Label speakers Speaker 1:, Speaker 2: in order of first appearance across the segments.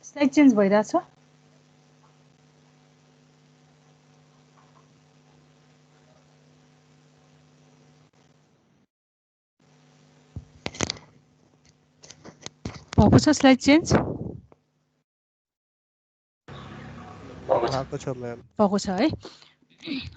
Speaker 1: Slide change भइरहेछ भएको छ स्लाइड चेन्ज भएको छ है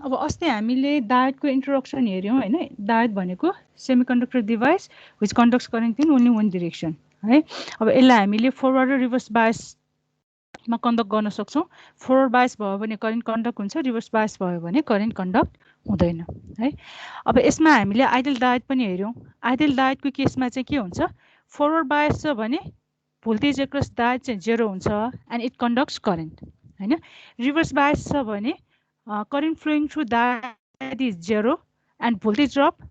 Speaker 1: अब अस्ति हामीले डायोडको इन्ट्रोडक्सन हेर्यौं हैन डायोड भनेको semiconductor device which conducts current in only one direction है अब यसलाई हामीले फरवर्ड र रिभर्स बायसमा कन्डक्ट गर्न सक्छौं फरवर्ड बायस भयो भने करेन्ट कन्डक्ट हुन्छ रिभर्स बायस भयो भने करेन्ट कन्डक्ट हुँदैन है अब यसमा हामीले आइडल डायोड पनि हेर्यौं आइडल डायोडको केसमा चाहिँ के हुन्छ फरवर्ड बायस छ भने भोल्टेज एक्रस डायोड चाहिँ 0 हुन्छ एन्ड इट कन्डक्ट्स करेन्ट हैन रिभर्स बायस छ भने current flowing through diode is 0 and voltage drop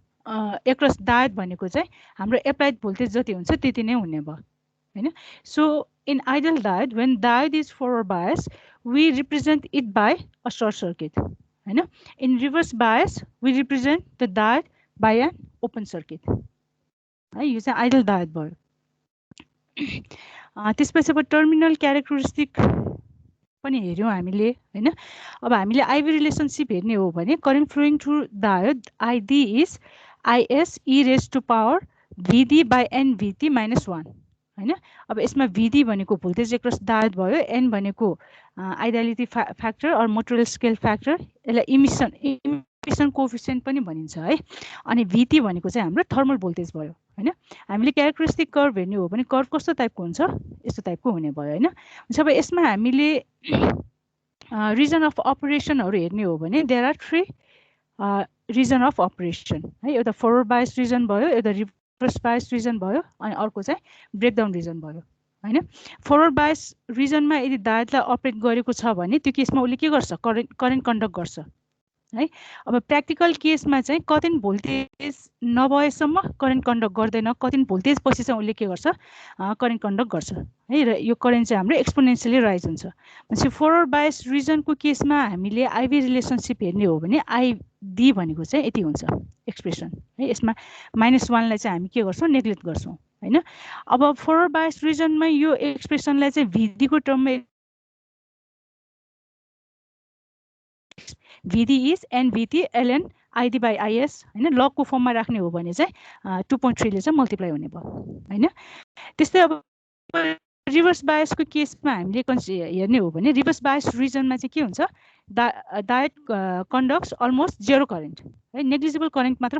Speaker 1: across diode भनेको चाहिँ हाम्रो applied voltage जति हुन्छ त्यति नै हुने भयो हैन so in ideal diode when diode is forward bias we represent it by a short circuit हैन in reverse bias we represent the diode by an open circuit है यो चाहिँ ideal diode भयो त्यसपछि अब टर्मिनल क्यारेक्टरिस्टिक पनि हेर्यौं हामीले हैन अब हामीले आईवी रिलेशनशिप हेर्ने हो भने current flowing through diode ID is IS E raise to power VD by NVT minus 1 हैन अब यसमा भिडी भनेको भोल्टेज एक्रस डायोड भयो एन भनेको ideality factor or material scale factor यसलाई इमिसन कोएफिसिएन्ट पनि भनिन्छ है अनि भिटी भनेको चाहिँ हाम्रो थर्मल भोल्टेज भयो हैन हामीले क्यारेक्टरिस्टिक कर्भ हेर्ने हो भने कर्भ कस्तो टाइपको हुन्छ यस्तो टाइपको हुने भयो हैन अब यसमा हामीले रिजन अफ अपरेसनहरु हेर्ने हो भने there are 3 region of operation है एउटा फरवर्ड बायस रिजन भयो एउटा रिभर्स बायस रिजन भयो अनि अर्को चाहिँ ब्रेकडाउन रिजन भयो हैन फरवर्ड बायस रिजनमा यदि डायोडलाई अपरेट गरेको छ भने त्यो केसमा उले के गर्छ करेन्ट कन्डक्ट गर्छ है अब प्र्याक्टिकल केसमा चाहिँ कतिन भोल्टेज नभएसम्म करेन्ट कन्डक्ट गर्दैन कतिन भोल्टेज पछि चाहिँ उले के गर्छ करेन्ट कन्डक्ट गर्छ है र यो करेन्ट चाहिँ हाम्रो एक्सपोनेन्शियली राइज हुन्छ भनेपछि फरवर्ड बायस रिजनको केसमा हामीले आईवी रिलेशनशिप हेर्ने हो भने आईडी भनेको चाहिँ यति हुन्छ एक्सप्रेसन है यसमा -1 लाई चाहिँ हामी के गर्छौं नेग्लेक्ट गर्छौं हैन अब फरवर्ड बायस रिजनमा यो एक्सप्रेसनलाई चाहिँ भिडी को टर्ममा VD is NVT ln ID by IS हैन लग को फर्ममा राख्ने हो भने चाहिँ 2.3 ले चाहिँ मल्टिप्लाई हुने भयो हैन त्यस्तै अब रिभर्स बायसको केसमा हामीले हेर्ने हो भने रिभर्स बायस रिजनमा चाहिँ के हुन्छ डायोड कन्डक्ट्स अलमोस्ट 0 करेन्ट है नेग्लिजिबल करेन्ट मात्र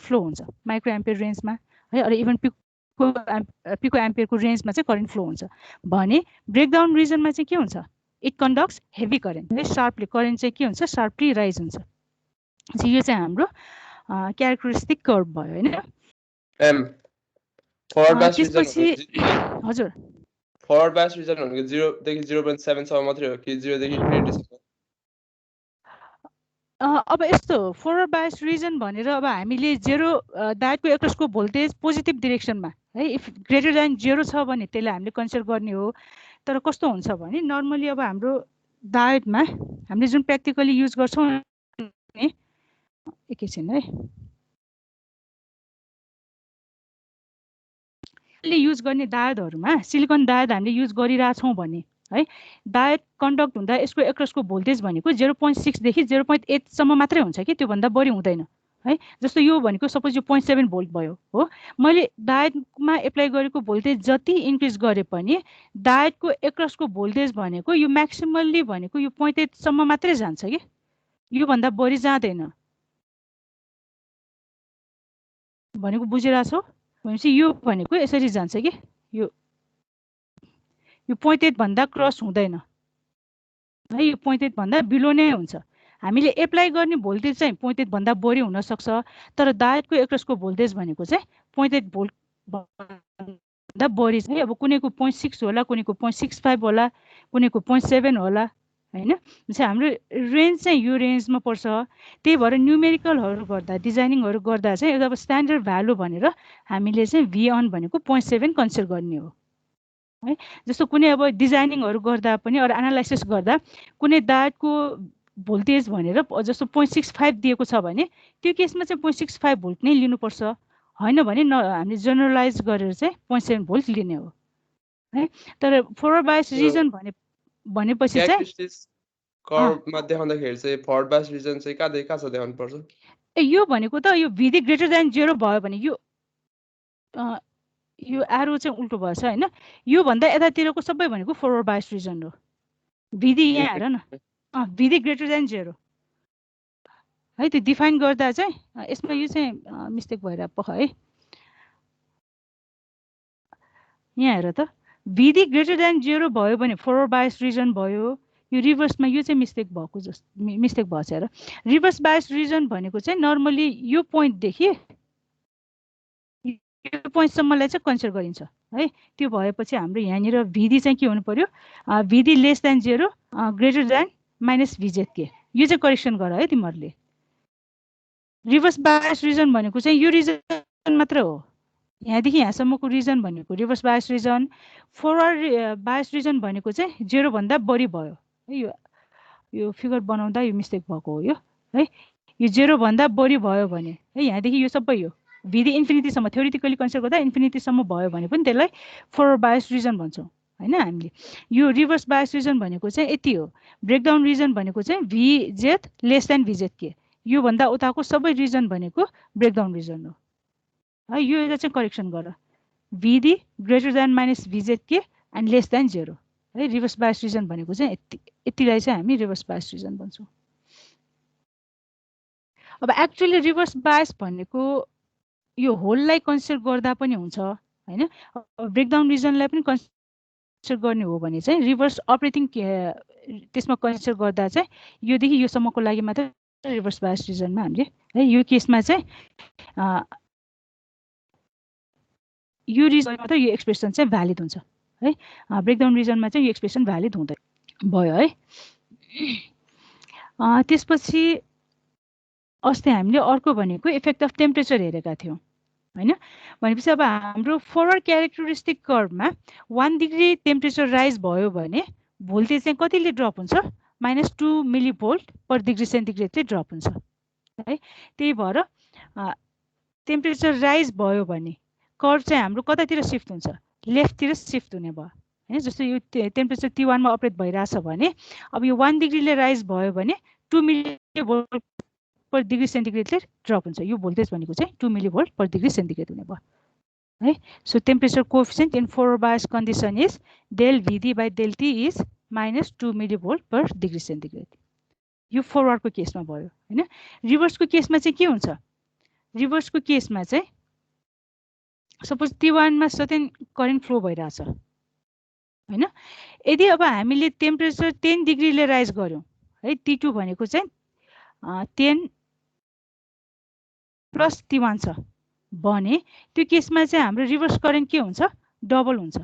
Speaker 1: फ्लो हुन्छ माइक्रो एम्पियर रेन्जमा है अर इभन पिको एम्पियरको रेन्जमा चाहिँ करेन्ट फ्लो हुन्छ भने ब्रेकडाउन रिजनमा चाहिँ के हुन्छ इट कन्डक्ट्स हेभी करेन्ट है शार्पली करेन्ट चाहिँ के हुन्छ शार्पली राइज हुन्छ सो यो चाहिँ हाम्रो क्यारेक्टरिस्टिक कर्भ भयो हैन
Speaker 2: एम फरवर्ड बायस
Speaker 1: रिजन हजुर
Speaker 2: फरवर्ड बायस रिजन भनेको 0 देखि 0.7 सम्म मात्रै हो कि 0 देखि इन्फिनिटी
Speaker 1: अब यस्तो फरवर्ड बायस रिजन भनेर अब हामीले 0 डायोडको एक्रसको भोल्टेज पोजिटिभ डाइरेक्सनमा है इफ ग्रेटर देन 0 छ भने त्यसलाई हामीले कन्सिडर गर्ने हो तर कस्तो हुन्छ भने नर्मली अब हाम्रो डायोडमा हामीले जुन प्र्याक्टिकली युज गर्छौं नि एकैछिन है ले युज गर्ने डायोडहरुमा सिलिकन डायोड हामीले युज गरिराछौं भने है डायोड कन्डक्ट हुँदा यसको एक्रसको भोल्टेज भनेको 0.6 देखि 0.8 सम्म मात्रै हुन्छ कि त्यो भन्दा बढी हुँदैन है जस्तो यो भनेको सपोज यो 0.7 भोल्ट भयो हो मैले डायोडमा एप्लाई गरेको भोल्टेज जति इन्क्रिज गरे पनि डायोडको एक्रसको भोल्टेज भनेको यो म्याक्सिमली भनेको यो 0.8 सम्म मात्रै जान्छ कि यो भन्दा बढी जाँदैन भनेको बुझिराछौ भनेपछि यो भनेको यसरी जान्छ कि यो 0.8 भन्दा क्रस हुँदैन है यो 0.8 भन्दा बिलो नै हुन्छ हामीले एप्लाई गर्ने भोल्टेज चाहिँ 0.8 भन्दा बढी हुन सक्छ तर डायोडको एक्रसको भोल्टेज भनेको चाहिँ 0.8 भोल्ट भन्दा बढी छ अब कुनैको 0.6 होला कुनैको 0.65 होला कुनैको 0.7 होला हैन चाहिँ हाम्रो रेन्ज चाहिँ यो रेन्जमा पर्छ त्यही भएर न्यूमेरिकलहरु गर्दा डिजाइनिङहरु गर्दा चाहिँ एउटा स्ट्यान्डर्ड भ्यालु भनेर हामीले चाहिँ V on भनेको 0.7 कन्सिडर गर्ने हो है जस्तो कुनै अब डिजाइनिङहरु गर्दा पनि अरु एनालाइसिस गर्दा कुनै डायोडको भोल्टेज भनेर जस्तो 0.65 दिएको छ भने त्यो केसमा चाहिँ 0.65 भोल्ट नै लिनु पर्छ हैन भने हामीले जनरलाइज गरेर चाहिँ 0.7 भोल्ट लिने हो है। तर फरवर्ड बायस रिजन भनेपछि चाहिँ
Speaker 2: क्यारेक्टरिस्टिक्स कर्वमा देखाउँदाखेरि चाहिँ फरवर्ड बायस रिजन चाहिँ कहाँ छ देखाउनु पर्छ?
Speaker 1: यो भनेको त यो VD ग्रेटर देन 0 भयो भने यो एरो चाहिँ उल्टो भएछ हैन। यो भन्दा यतातिरको सबै भनेको फरवर्ड बायस रिजन हो। VD यहाँ हेर न, VD ग्रेटर देन 0 है। त्यो डिफाइन गर्दा चाहिँ यसमा यो चाहिँ मिस्टेक भएर पख है। यहाँ हेर त, VD ग्रेटर देन 0 भयो भने फरवर्ड बायस रिजन भयो। यो रिभर्समा यो चाहिँ मिस्टेक भएछ हेर। रिभर्स बायस रिजन भनेको चाहिँ नर्मली यो पोइन्टदेखि यो पोइन्टसम्मलाई चाहिँ कन्सिडर गरिन्छ है। त्यो भएपछि हाम्रो यहाँनिर VD चाहिँ के हुनु पर्यो, VD less than 0 greater than minus VZK। यो चाहिँ करेक्सन गर है तिमीहरूले। रिभर्स बायस रिजन भनेको चाहिँ यो रिजन मात्र हो। यहाँदेखि यहाँसम्मको रिजन भनेको reverse bias region. Forward bias region भनेको चाहिँ 0 भन्दा बढी भयो है। यो फिगर बनाउँदा यो मिस्टेक भएको हो यो है। यो 0 भन्दा बढी भयो भने है, यहाँदेखि यो सबै यो VD इन्फिनिटीसम्म थ्योरिटिकली कन्सिडर गर्दा इन्फिनिटीसम्म भयो भने पनि त्यसलाई फरवर्ड बायस रिजन भन्छौँ हैन हामीले। यो रिभर्स बायस रिजन भनेको चाहिँ यति हो। ब्रेकडाउन रिजन भनेको चाहिँ VZ लेस देन VZK। यो भन्दा उताको सबै रिजन भनेको ब्रेकडाउन रिजन हो है। यो एउटा चाहिँ करेक्सन गर, VD greater than minus VZK and less than 0 है। रिभर्स बायस रिजन भनेको चाहिँ यतिलाई चाहिँ हामी रिभर्स बायस रिजन भन्छौँ। अब एक्चुअली रिभर्स बायस भनेको यो होललाई कन्सिडर गर्दा पनि हुन्छ हैन। ब्रेकडाउन रिजनलाई पनि कन्सिडर गर्ने हो भने चाहिँ रिभर्स अपरेटिङ त्यसमा कन्सिडर गर्दा चाहिँ योदेखि योसम्मको लागि मात्र रिभर्स बायस रिजनमा हामीले है। यो केसमा चाहिँ यो रिजन मात्र यो एक्सप्रेसन चाहिँ भ्यालिड हुन्छ है। ब्रेकडाउन रिजनमा चाहिँ यो एक्सप्रेसन भ्यालिड हुँदैन भयो है। त्यसपछि अस्ति हामीले अर्को भनेको इफेक्ट अफ टेम्परेचर हेरेका थियौँ हैन। भनेपछि अब हाम्रो फरवर्ड क्यारेक्टरिस्टिक कर्भमा 1 डिग्री टेम्परेचर राइज भयो भने भोल्टेज चाहिँ कतिले ड्रप हुन्छ, -2 मिलिभोल्ट पर डिग्री सेन्टिग्रेडले ड्रप हुन्छ है। त्यही भएर टेम्परेचर राइज भयो भने कर्भ चाहिँ हाम्रो कतातिर सिफ्ट हुन्छ, लेफ्टतिर सिफ्ट हुने भयो हैन। जस्तो यो टेम्परेचर T1 मा अपरेट भइरहेछ भने अब यो 1 डिग्रीले राइज भयो भने 2 मिलिभोल्ट पर डिग्री सेन्टिग्रेडले ड्रप हुन्छ। यो भोल्टेज भनेको चाहिँ 2 मिलिभोल्ट पर डिग्री सेन्टिग्रेड हुने भयो है। So temperature coefficient in forward bias condition is del VD by del T is -2 millivolt per degree centigrade. यो फरवर्डको केसमा भयो हैन। रिभर्सको केसमा चाहिँ के हुन्छ, रिभर्सको केसमा चाहिँ सपोज T1 मा सर्टेन करेन्ट फ्लो भइरहेछ हैन। यदि अब हामीले टेम्परेचर 10 डिग्रीले राइज गर्यौं है, T2 भनेको चाहिँ 10 प्लस T1 छ भने त्यो केसमा चाहिँ हाम्रो रिभर्स करेन्ट के हुन्छ, डबल हुन्छ।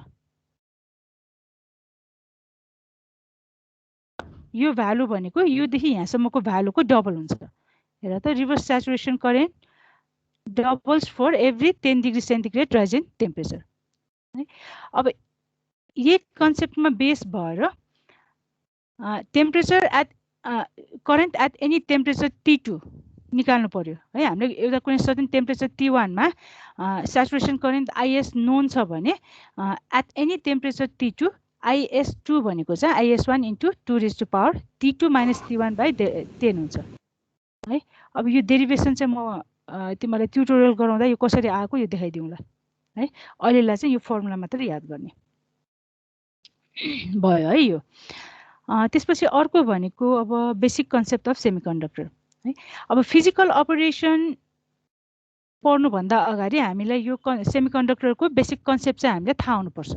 Speaker 1: यो भ्यालु भनेको योदेखि यहाँसम्मको भ्यालुको डबल हुन्छ। हेर त, reverse saturation current doubles for every 10 degree centigrade rise in temperature है। अब यही कन्सेप्टमा बेस भएर temperature at current at any temperature T2 निकाल्नु पर्यो है। हामीले एउटा कुनै सर्टेन टेम्परेचर T1 मा स्याचुरेसन करेन्ट IS नोन छ भने at any temperature T2 IS2 भनेको चाहिँ IS1 * 2 raised to power T2 - T1 by 10 हुन्छ है। अब यो डेरिभेसन चाहिँ म तिमीलाई ट्युटोरियल गराउँदा यो कसरी आएको यो देखाइदिउँला है। अहिलेलाई चाहिँ यो फर्मुला मात्र याद गर्ने भयो है यो। त्यसपछि अर्को भनेको अब बेसिक कन्सेप्ट अफ सेमिकन्डक्टर है। अब फिजिकल अपरेसन पढ्नुभन्दा अगाडि हामीलाई यो सेमिकन्डक्टरको बेसिक कन्सेप्ट चाहिँ हामीले थाहा हुनुपर्छ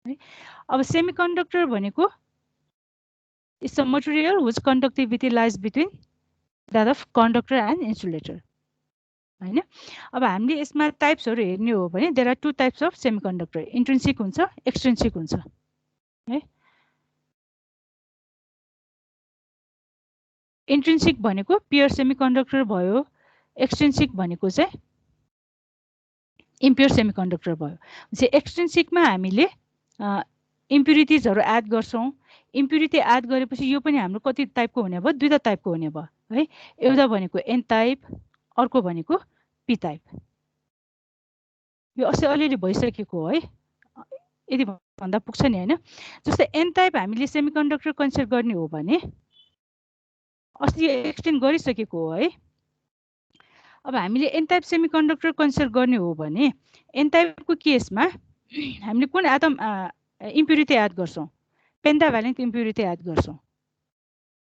Speaker 1: है। अब सेमिकन्डक्टर भनेको it's a material which conductivity lies between that of conductor and insulator हैन। अब हामीले यसमा टाइप्सहरू हेर्ने हो भने there are 2 types of semiconductor, intrinsic हुन्छ, एक्सट्रिन्सिक हुन्छ है। इन्ट्रिन्सिक भनेको प्योर सेमिकन्डक्टर भयो, एक्सट्रिन्सिक भनेको चाहिँ इम्प्योर सेमिकन्डक्टर भयो। चाहिँ एक्सट्रिन्सिकमा हामीले इम्प्युरिटिजहरू एड गर्छौं। इम्प्युरिटी एड गरेपछि यो पनि हाम्रो कति टाइपको हुने भयो, दुईटा टाइपको हुने भयो है। एउटा भनेको एन टाइप, अर्को भनेको पी टाइप। यो अस्ति अलिअलि भइसकेको है। यदि भन्दा पुग्छ नि हैन जस्तै एन टाइप हामीले सेमिकन्डक्टर कन्सिडर गर्ने हो भने अस्ति एक्सटेन्ड गरिसकेको हो है अब हामीले एन टाइप सेमिकन्डक्टर कन्सिडर गर्ने हो भने एन टाइपको केसमा हामीले कुन एटम इम्प्युरिटी एड गर्छौं पेन्टाभ्यालेन्ट इम्प्युरिटी एड गर्छौं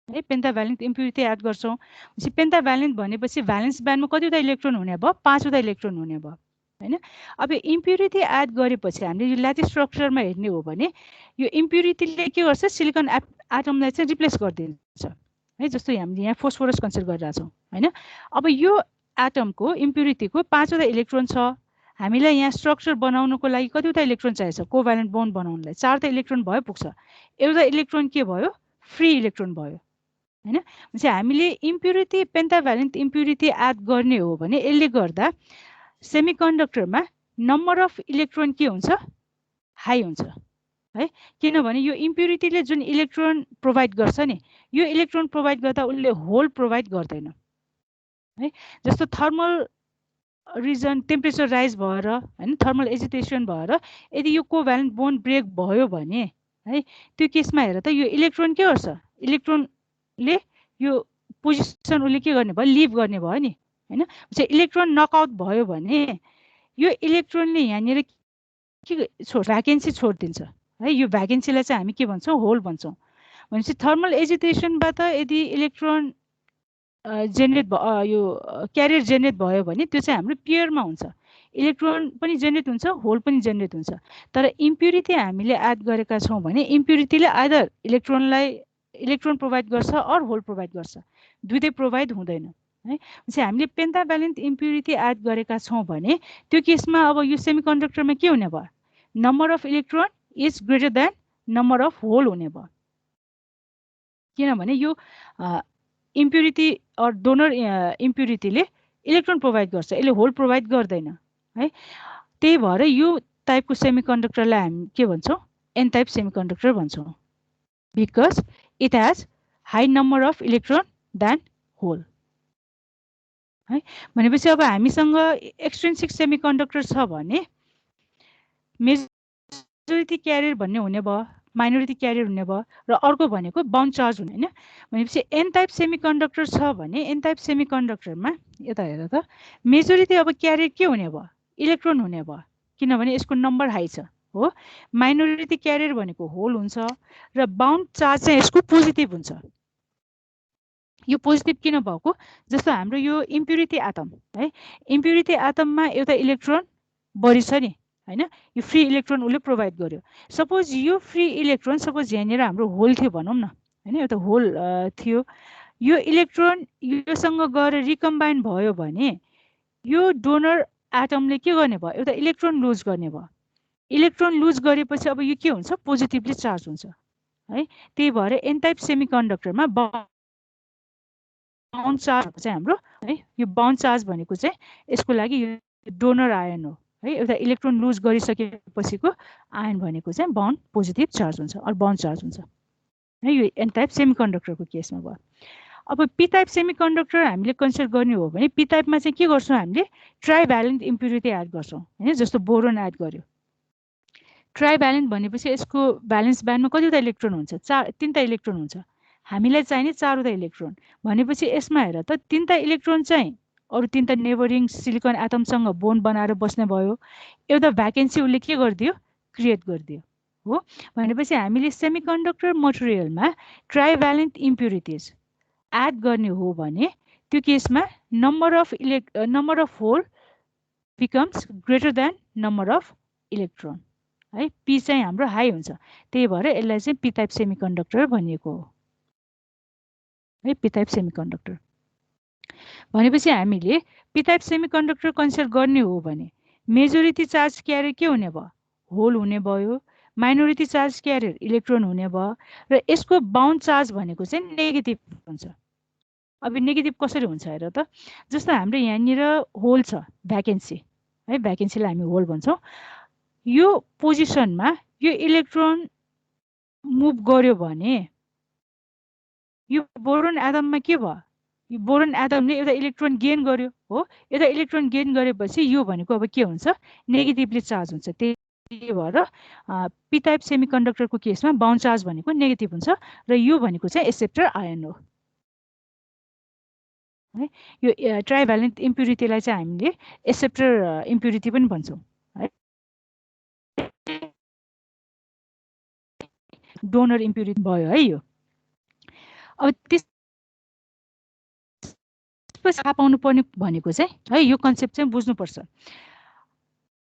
Speaker 1: है पेन्टाभ्यालेन्ट इम्प्युरिटी एड गर्छौं भनेपछि पेन्टाभ्यालेन्ट भनेपछि भ्यालेन्स ब्यान्डमा कतिवटा इलेक्ट्रोन हुने भयो 5 वटा इलेक्ट्रोन हुने भयो हैन अब इम्प्युरिटी एड गरेपछि हामीले यो ल्याटिस स्ट्रक्चरमा हेर्ने हो भने यो इम्प्युरिटीले के गर्छ सिलिकन एटमलाई चाहिँ रिप्लेस गरिदिन्छ है जस्तो हामीले यहाँ फोस्फोरस कन्सिडर गरिरहेका छौं हैन अब यो एटमको इम्प्युरिटीको 5 वटा इलेक्ट्रोन छ हामीलाई यहाँ स्ट्रक्चर बनाउनको लागि कतिवटा इलेक्ट्रोन चाहिन्छ कोभ्यालेन्ट बन्ड बनाउनलाई 4 वटा इलेक्ट्रोन भयो पुग्छ एउटा इलेक्ट्रोन के भयो फ्री इलेक्ट्रोन भयो हैन भनेपछि हामीले इम्प्युरिटी पेन्टाभ्यालेन्ट इम्प्युरिटी एड गर्ने हो भने यसले गर्दा सेमिकन्डक्टरमा नम्बर अफ इलेक्ट्रोन के हुन्छ हाई हुन्छ है किनभने यो इम्प्युरिटीले जुन इलेक्ट्रोन प्रोभाइड गर्छ नि यो इलेक्ट्रोन प्रोभाइड गर्दा उले होल प्रोभाइड गर्दैन है जस्तो थर्मल रिजन टेम्परेचर राइज भएर हैन थर्मल एजिटेसन भएर यदि यो कोभ्यालेन्ट बोन्ड ब्रेक भयो भने है त्यो केसमा हेर त यो इलेक्ट्रोन के गर्छ इलेक्ट्रोनले यो पोजिसन उले के गर्ने भयो लिभ गर्ने भयो नि हैन चाहिँ इलेक्ट्रोन नकआउट भयो भने यो इलेक्ट्रोनले यहाँनिर के भ्याकेन्सी छोड्दिन्छ है यो भ्याकेन्सीलाई चाहिँ हामी के भन्छौं होल भन्छौं भनेपछि थर्मल एजिटेसनबाट यदि इलेक्ट्रोन जेनेरेट यो क्यारियर जेनेरेट भयो भने त्यो चाहिँ हाम्रो पेयरमा हुन्छ इलेक्ट्रोन पनि जेनेरेट हुन्छ होल पनि जेनेरेट हुन्छ तर इम्प्युरिटी हामीले एड गरेका छौं भने इम्प्युरिटीले आइदर इलेक्ट्रोन प्रोभाइड गर्छ अर होल प्रोभाइड गर्छ दुईटै प्रोभाइड हुँदैन है भनेपछि हामीले पेन्टाभ्यालेन्ट इम्प्युरिटी एड गरेका छौं भने त्यो केसमा अब यो सेमिकन्डक्टरमा के हुने भयो number of electron is greater than number of hole हुने भयो किनभने यो इम्प्युरिटी अर डोनर इम्प्युरिटीले इलेक्ट्रोन प्रोभाइड गर्छ यसले होल प्रोभाइड गर्दैन है त्यही भएर यो टाइपको सेमिकन्डक्टरलाई हामी के भन्छौं एन टाइप सेमिकन्डक्टर भन्छौं because it has high number of electron than hole है भनेपछि अब हामीसँग एक्सट्रिन्सिक सेमिकन्डक्टर छ भने मेजोरिटी क्यारियर भन्ने हुने भयो माइनोरिटी क्यारियर हुने भयो र अर्को भनेको बाउन्ड चार्ज हुने हैन भनेपछि एन टाइप सेमिकन्डक्टर छ भने एन टाइप सेमिकन्डक्टरमा यता हेर त मेजोरिटी अब क्यारियर के हुने भयो इलेक्ट्रोन हुने भयो किनभने यसको नम्बर हाई छ हो माइनोरिटी क्यारियर भनेको होल हुन्छ र बाउन्ड चार्ज चाहिँ यसको पोजिटिभ हुन्छ यो पोजिटिभ किन भएको जस्तो हाम्रो यो इम्प्युरिटी एटम है इम्प्युरिटी एटममा एउटा इलेक्ट्रोन बढी छ नि हैन यो फ्री इलेक्ट्रोन उले प्रोभाइड गर्यो सपोज यो फ्री इलेक्ट्रोन सपोज यहाँनिर हाम्रो होल थियो भनौं न हैन एउटा होल थियो यो इलेक्ट्रोन योसँग गएर रिकम्बाइन भयो भने यो डोनर एटमले के गर्ने भयो एउटा इलेक्ट्रोन लुज गर्ने भयो इलेक्ट्रोन लुज गरेपछि अब यो के हुन्छ पोजिटिभली चार्ज हुन्छ है त्यही भएर एन टाइप सेमिकन्डक्टरमा बाउन्ड चार्ज चाहिँ हाम्रो है यो बाउन्ड चार्ज भनेको चाहिँ यसको लागि यो डोनर आयन हो है एउटा इलेक्ट्रोन लुज गरिसकेपछिको आयन भनेको चाहिँ बाउन्ड पोजिटिभ चार्ज हुन्छ अर बाउन्ड चार्ज हुन्छ है यो एन टाइप सेमिकन्डक्टरको केसमा भयो अब पी टाइप सेमिकन्डक्टर हामीले कन्सिडर गर्ने हो भने पी टाइपमा चाहिँ के गर्छौं हामीले ट्राइभ्यालेन्ट इम्प्युरिटी एड गर्छौं हैन जस्तो बोरोन एड गर्यो ट्राइभ्यालेन्ट भनेपछि यसको भ्यालेन्स ब्यान्डमा कतिवटा इलेक्ट्रोन हुन्छ 3टा इलेक्ट्रोन हुन्छ हामीलाई चाहिने 4वटा इलेक्ट्रोन भनेपछि यसमा हेर त 3टा इलेक्ट्रोन चाहिँ अरु 3टा नेबरिङ सिलिकन एटमसँग बोन्ड बनाएर बस्ने भयो एउटा भ्याकेन्सी उले के गर्दियो क्रिएट गर्दियो हो भनेपछि हामीले सेमिकन्डक्टर मटेरियलमा ट्राइभ्यालेन्ट इम्प्युरिटीज एड गर्ने हो भने त्यो केसमा number of hole becomes greater than number of electron है पी चाहिँ हाम्रो हाई हुन्छ त्यही भएर यसलाई चाहिँ पी टाइप सेमिकन्डक्टर भनिएको हो है पी टाइप सेमिकन्डक्टर भनेपछि हामीले पी टाइप सेमिकन्डक्टर कन्सिडर गर्ने हो भने मेजोरिटी चार्ज क्यारियर के हुने भयो होल हुने भयो माइनोरिटी चार्ज क्यारियर इलेक्ट्रोन हुने भयो र यसको बाउन्ड चार्ज भनेको चाहिँ नेगेटिभ हुन्छ अब नेगेटिभ कसरी हुन्छ हेर त जस्तो हाम्रो यहाँनिर होल छ भ्याकेन्सी है भ्याकेन्सीलाई हामी होल भन्छौं यो पोजिसनमा यो इलेक्ट्रोन मुभ गर्यो भने यो बोरोन एटममा के भयो यो बोरोन एटमले एउटा इलेक्ट्रोन गेन गर्यो हो एउटा इलेक्ट्रोन गेन गरेपछि यो भनेको अब के हुन्छ नेगेटिभली चार्ज हुन्छ त्यही भएर पी टाइप सेमिकन्डक्टरको केसमा बाउन्ड चार्ज भनेको नेगेटिभ हुन्छ र यो भनेको चाहिँ एक्सेप्टर आयन हो है। यो ट्राइभ्यालेन्ट इम्प्युरिटीलाई चाहिँ हामीले एक्सेप्टर इम्प्युरिटी पनि भन्छौँ है। डोनर इम्प्युरिटी भयो है यो। अब त्यसपछि थाहा पाउनु पर्ने भनेको चाहिँ है यो कन्सेप्ट चाहिँ बुझ्नुपर्छ।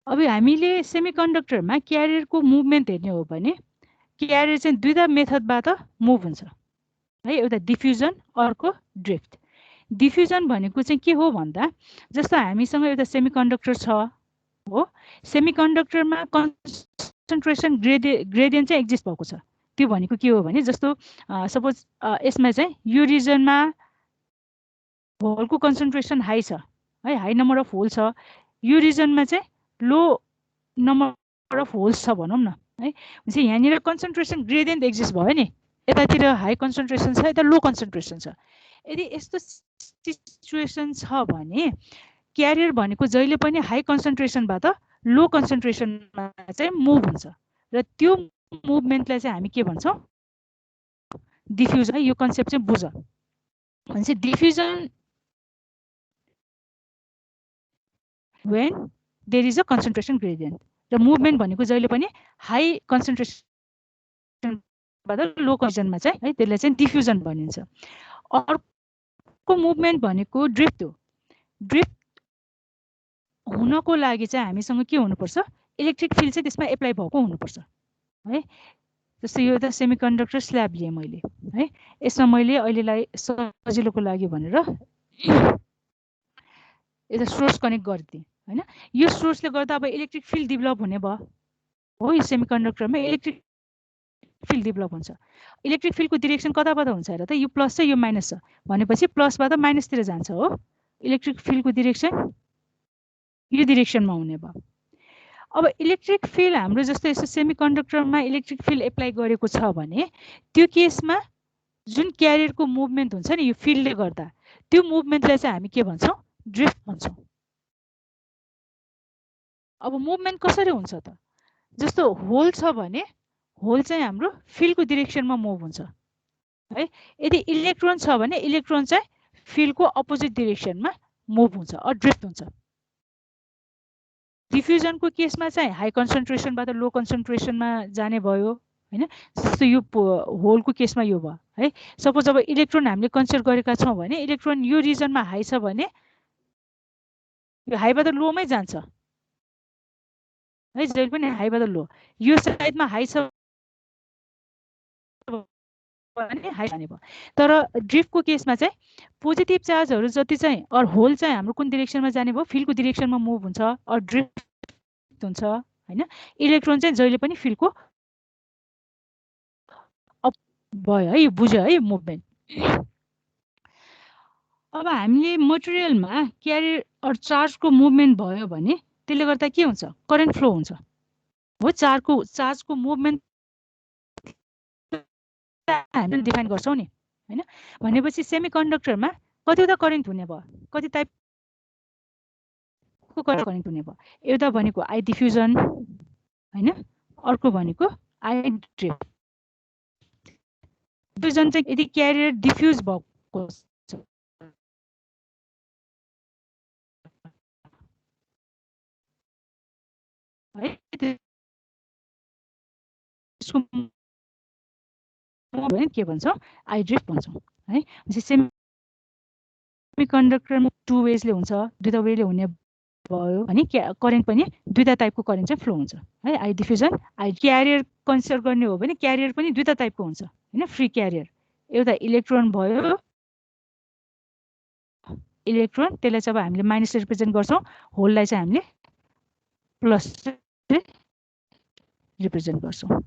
Speaker 1: अब हामीले सेमिकन्डक्टरमा क्यारियरको मुभमेन्ट हेर्ने हो भने क्यारियर चाहिँ दुईटा मेथडबाट मुभ हुन्छ है, एउटा डिफ्युजन अर्को ड्रिफ्ट। डिफ्युजन भनेको चाहिँ के हो भन्दा जस्तो हामीसँग एउटा सेमिकन्डक्टर छ हो, सेमिकन्डक्टरमा कन्सन्ट्रेसन ग्रेडियन्ट चाहिँ एक्जिस्ट भएको छ। त्यो भनेको के हो भने जस्तो सपोज यसमा चाहिँ यो रिजनमा होलको कन्सन्ट्रेसन हाई छ है, हाई नम्बर अफ होल छ। यो रिजनमा चाहिँ लो नम्बर अफ होल्स छ भनौँ न है। भनेपछि यहाँनिर कन्सन्ट्रेसन ग्रेडियन्ट एक्जिस्ट भयो नि, यतातिर हाई कन्सन्ट्रेसन छ, यता लो कन्सन्ट्रेसन छ। यदि यस्तो सिचुएसन छ भने क्यारियर भनेको जहिले पनि हाई कन्सन्ट्रेसनबाट लो कन्सन्ट्रेसनमा चाहिँ मुभ हुन्छ र त्यो मुभमेन्टलाई चाहिँ हामी के भन्छौँ, डिफ्युजन। यो कन्सेप्ट चाहिँ बुझ। भनेपछि diffusion when there is a concentration gradient र मुभमेन्ट भनेको जहिले पनि हाई कन्सन्ट्रेसनबाट लो कन्सन्ट्रेसनमा चाहिँ है त्यसलाई चाहिँ डिफ्युजन भनिन्छ। अर्को मुभमेन्ट भनेको ड्रिफ्ट हो। ड्रिफ्ट हुनको लागि चाहिँ हामीसँग के हुनुपर्छ, इलेक्ट्रिक फिल्ड चाहिँ त्यसमा एप्लाई भएको हुनुपर्छ है। जस्तो यो त सेमिकन्डक्टर स्ल्याब लिएँ मैले है, यसमा मैले अहिलेलाई सजिलोको लागि भनेर यता सोर्स कनेक्ट गरिदिएँ हैन। यो सोर्सले गर्दा अब इलेक्ट्रिक फिल्ड डेभलप हुने भयो हो। यो सेमिकन्डक्टरमा इलेक्ट्रिक फिल्ड डेभलप हुन्छ। इलेक्ट्रिक फिल्डको डिरेक्सन कताबाट हुन्छ र त, यो प्लस छ यो माइनस छ भनेपछि प्लसबाट माइनसतिर जान्छ हो। इलेक्ट्रिक फिल्डको डिरेक्सन यो डिरेक्सनमा हुने भयो। अब इलेक्ट्रिक फिल्ड हाम्रो जस्तो यस्तो सेमिकन्डक्टरमा इलेक्ट्रिक फिल्ड एप्लाई गरेको छ भने त्यो केसमा जुन क्यारियरको मुभमेन्ट हुन्छ नि यो फिल्डले गर्दा, त्यो मुभमेन्टलाई चाहिँ हामी के भन्छौँ, ड्रिफ्ट भन्छौँ। अब मुभमेन्ट कसरी हुन्छ त, जस्तो होल छ भने होल चाहिँ हाम्रो फिल्डको डिरेक्सनमा मुभ हुन्छ है। यदि इलेक्ट्रोन छ भने इलेक्ट्रोन चाहिँ फिल्डको अपोजिट डिरेक्सनमा मुभ हुन्छ अर ड्रिफ्ट हुन्छ। डिफ्युजनको केसमा चाहिँ हाई कन्सन्ट्रेसनबाट लो कन्सन्ट्रेसनमा जाने भयो हैन। जस्तो यो होलको केसमा यो भयो है। सपोज अब इलेक्ट्रोन हामीले कन्सिडर गरेका छौँ भने इलेक्ट्रोन यो रिजनमा हाई छ भने यो हाईबाट लोमै जान्छ है, जहिले पनि हाईबाट लो। यो साइडमा हाई छ भने हाई जाने भयो। तर ड्रिफ्टको केसमा चाहिँ पोजिटिभ चार्जहरू जति चाहिँ अर होल चाहिँ हाम्रो कुन डिरेक्सनमा जाने भयो, फिल्डको डिरेक्सनमा मुभ हुन्छ अर ड्रिफ्ट हुन्छ हैन। इलेक्ट्रोन चाहिँ जहिले पनि फिल्डको अप भयो है। यो बुझ्यो है मुभमेन्ट। अब हामीले मटेरियलमा क्यारियर अर चार्जको मुभमेन्ट भयो भने त्यसले गर्दा के हुन्छ, करेन्ट फ्लो हुन्छ हो। चार्जको मुभमेन्ट हामीले डिफाइन गर्छौँ नि हैन। भनेपछि सेमिकन्डक्टरमा कतिवटा करेन्ट हुने भयो, कति टाइपको करेन्ट हुने भयो। एउटा भनेको आई डिफ्युजन हैन, अर्को भनेको आई ड्रिफ्ट। डिफ्युजन चाहिँ यदि क्यारियर डिफ्युज भएको है त्यसको के भन्छौँ, आई ड्रिफ्ट भन्छौँ है। सेमिकन्डक्टरमा टु वेजले हुन्छ, दुईटा वेले हुने भयो भने करेन्ट पनि दुईटा टाइपको करेन्ट चाहिँ फ्लो हुन्छ है। I diffusion I career consider गर्ने हो भने क्यारियर पनि दुईटा टाइपको हुन्छ हैन। फ्री क्यारियर एउटा इलेक्ट्रोन भयो, इलेक्ट्रोन त्यसलाई चाहिँ अब हामीले माइनस रिप्रेजेन्ट गर्छौँ, होललाई चाहिँ हामीले प्लस रिप्रेजेन्ट गर्छौँ।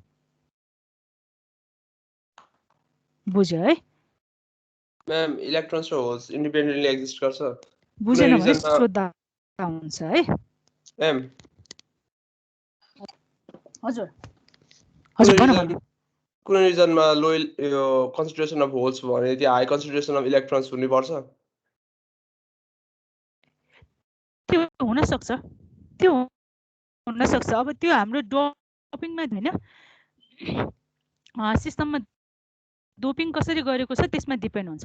Speaker 1: बुझ्यो है
Speaker 2: मैम? इलेक्ट्रोन्स र होल्स इन्डिपेन्डेन्टली एक्जिस्ट गर्छ?
Speaker 1: बुझेन भने सोध्दा हुन्छ है
Speaker 2: मैम।
Speaker 1: हजुर हजुर भन।
Speaker 2: कुनै रिजनमा लो यो कन्सन्ट्रेसन अफ होल्स भने त्यो हाई कन्सन्ट्रेसन अफ इलेक्ट्रोन्स हुनु पर्छ?
Speaker 1: त्यो हुन सक्छ, त्यो हुन सक्छ। अब त्यो हाम्रो डोपिङमा हैन सिस्टममा डोपिङ कसरी गरेको छ त्यसमा डिपेन्ड हुन्छ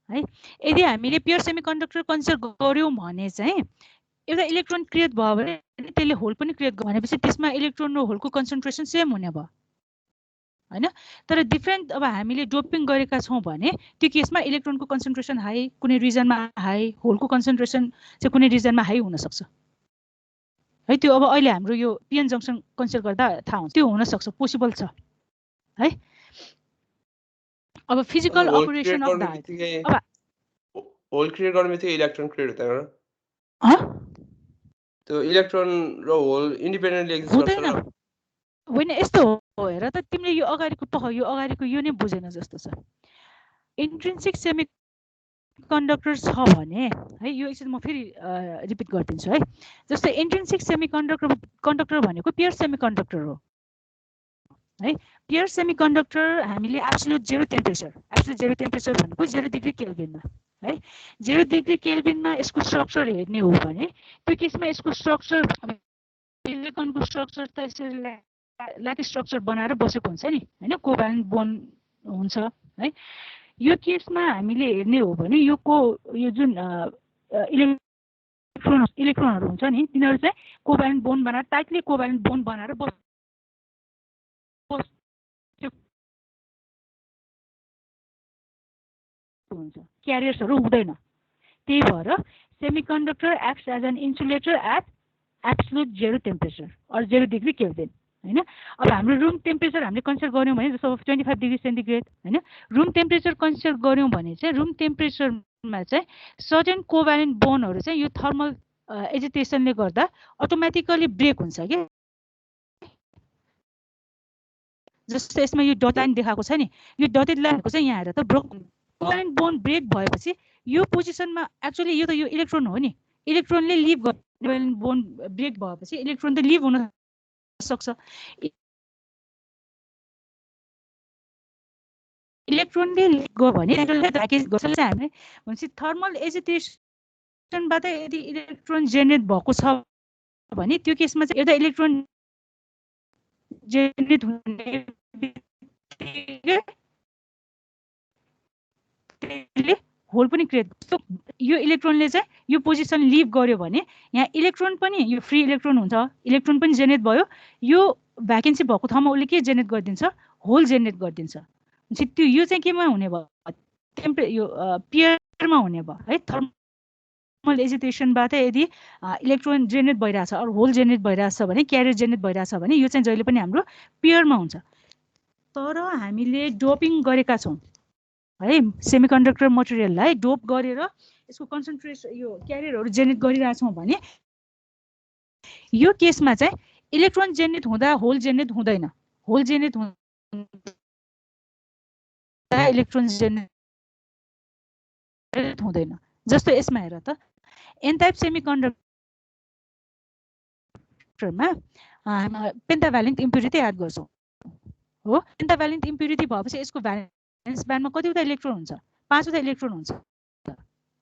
Speaker 1: है। यदि हामीले प्योर सेमिकन्डक्टर कन्सिडर गर्यौं भने चाहिँ एउटा इलेक्ट्रोन क्रिएट भयो भने त्यसले होल पनि क्रिएट गर्यो भनेपछि त्यसमा इलेक्ट्रोन र होलको कन्सन्ट्रेसन सेम हुने भयो हैन। तर डिफरेन्ट अब हामीले डोपिङ गरेका छौं भने त्यो केसमा इलेक्ट्रोनको कन्सन्ट्रेसन हाई, कुनै रिजनमा हाई, होलको कन्सन्ट्रेसन चाहिँ कुनै रिजनमा हाई हुन सक्छ है। त्यो अब अहिले हाम्रो यो पिएन जंक्सन कन्सिडर गर्दा थाहा हुन्छ, त्यो हुन सक्छ, पोसिबल छ है। अब फिजिकल अपरेसन अफ द अब
Speaker 2: होल क्रिएट गर्ने बित्तिकै इलेक्ट्रोन क्रिएट हुँदैन त्यो इलेक्ट्रोन र होल इन्डिपेन्डेन्टली एक्जिस्ट गर्छ
Speaker 1: हुँदैन होइन। यस्तो हो हेर त, तिमीले यो अगाडिको यो अगाडिको यो नै बुझेन जस्तो छ। इन्ट्रिन्सिक सेमी कन्डक्टर छ भने है, यो एकछिन म फेरि रिपिट गरिदिन्छु है। जस्तै इन्ट्रिन्सिक सेमी कन्डक्टर भनेको प्योर सेमी कन्डक्टर हो है। प्योर सेमी कन्डक्टर हामीले एब्सोल्युट जेरो टेम्परेचर भनेको 0 डिग्री केल्भिनमा है। 0 डिग्री केल्भिनमा यसको स्ट्रक्चर हेर्ने हो भने त्यो केसमा यसको स्ट्रक्चर सिलिकनको स्ट्रक्चर त यसरी ल्याटिस स्ट्रक्चर बनाएर बसेको हुन्छ नि हैन, कोभ्यालेन्ट बोन्ड हुन्छ है। यो केसमा हामीले हेर्ने हो भने यो जुन इलेक्ट्रोनहरु हुन्छ नि तिनीहरु चाहिँ कोभ्यालेन्ट बोन्ड बनाएर टाइटली कोभ्यालेन्ट बोन्ड बनाएर हुन्छ, क्यारियर्सहरु हुँदैन। त्यही भएर semiconductor acts as an insulator at absolute zero temperature और 0 डिग्री केल्भिन हैन। अब हाम्रो रुम टेम्परेचर हामीले कन्सिडर गर्यौं भने जस्तो 25 डिग्री सेन्टिग्रेड हैन, रुम टेम्परेचर कन्सिडर गर्यौं भने चाहिँ रुम टेम्परेचरमा चाहिँ सर्टेन कोभ्यालेन्ट बोन्डहरु चाहिँ यो थर्मल एजिटेसनले गर्दा अटोमेटिकली ब्रेक हुन्छ के। जस्तो यसमा यो डट लाइन देखाएको छ नि, यो डटेड लाइनको चाहिँ यहाँ हेर त ब्रोकन कोभ्यालेन्ट बोन्ड ब्रेक भएपछि यो पोजिसनमा एक्चुअली यो त यो इलेक्ट्रोन हो नि, इलेक्ट्रोनले लिभ गर्छ। कोभ्यालेन्ट बोन्ड ब्रेक भएपछि इलेक्ट्रोन त लिभ हुन सक्छ। इलेक्ट्रोनले लिभ गयो भने प्याकेज गर्छ हामीले भनेपछि थर्मल एजिटेसनबाट यदि इलेक्ट्रोन जेनेरेट भएको छ भने त्यो केसमा चाहिँ एउटा इलेक्ट्रोन जेनेरेट हुने होल पनि क्रिएट गर्छ। यो इलेक्ट्रोनले चाहिँ यो पोजिसन लिभ गर्यो भने यहाँ इलेक्ट्रोन पनि यो फ्री इलेक्ट्रोन हुन्छ, इलेक्ट्रोन पनि जेनेरेट भयो। यो भ्याकेन्सी भएको ठाउँमा उसले के जेनेरेट गरिदिन्छ, होल जेनेरेट गरिदिन्छ। त्यो यो चाहिँ केमा हुने भयो, यो पियरमा हुने भयो है। थर्मल एजिटेसनबाट यदि इलेक्ट्रोन जेनेरेट भइरहेछ अर होल जेनेरेट भइरहेछ भने, क्यारियर जेनेरेट भइरहेछ भने यो चाहिँ जहिले पनि हाम्रो पियरमा हुन्छ। तर हामीले डोपिङ गरेका छौं है, सेमिकन्डक्टर मटेरियललाई डोप गरेर यसको कन्सन्ट्रेसन यो क्यारियरहरु जेनेरेट गरिरहेछौं भने यो केसमा चाहिँ इलेक्ट्रोन जेनेरेट हुँदा होल जेनेरेट हुँदैन, होल जेनेरेट हुँदा इलेक्ट्रोन जेनेरेट हुँदैन। जस्तो यसमा हेर त, एन टाइप सेमिकन्डक्टरमा पेन्टाभ्यालेन्ट इम्प्युरिटी एड गर्छौं हो। पेन्टाभ्यालेन्ट इम्प्युरिटी भएपछि यसको भ्यालेन्स ब्यान्डमा कतिवटा इलेक्ट्रोन हुन्छ, 5वटा इलेक्ट्रोन हुन्छ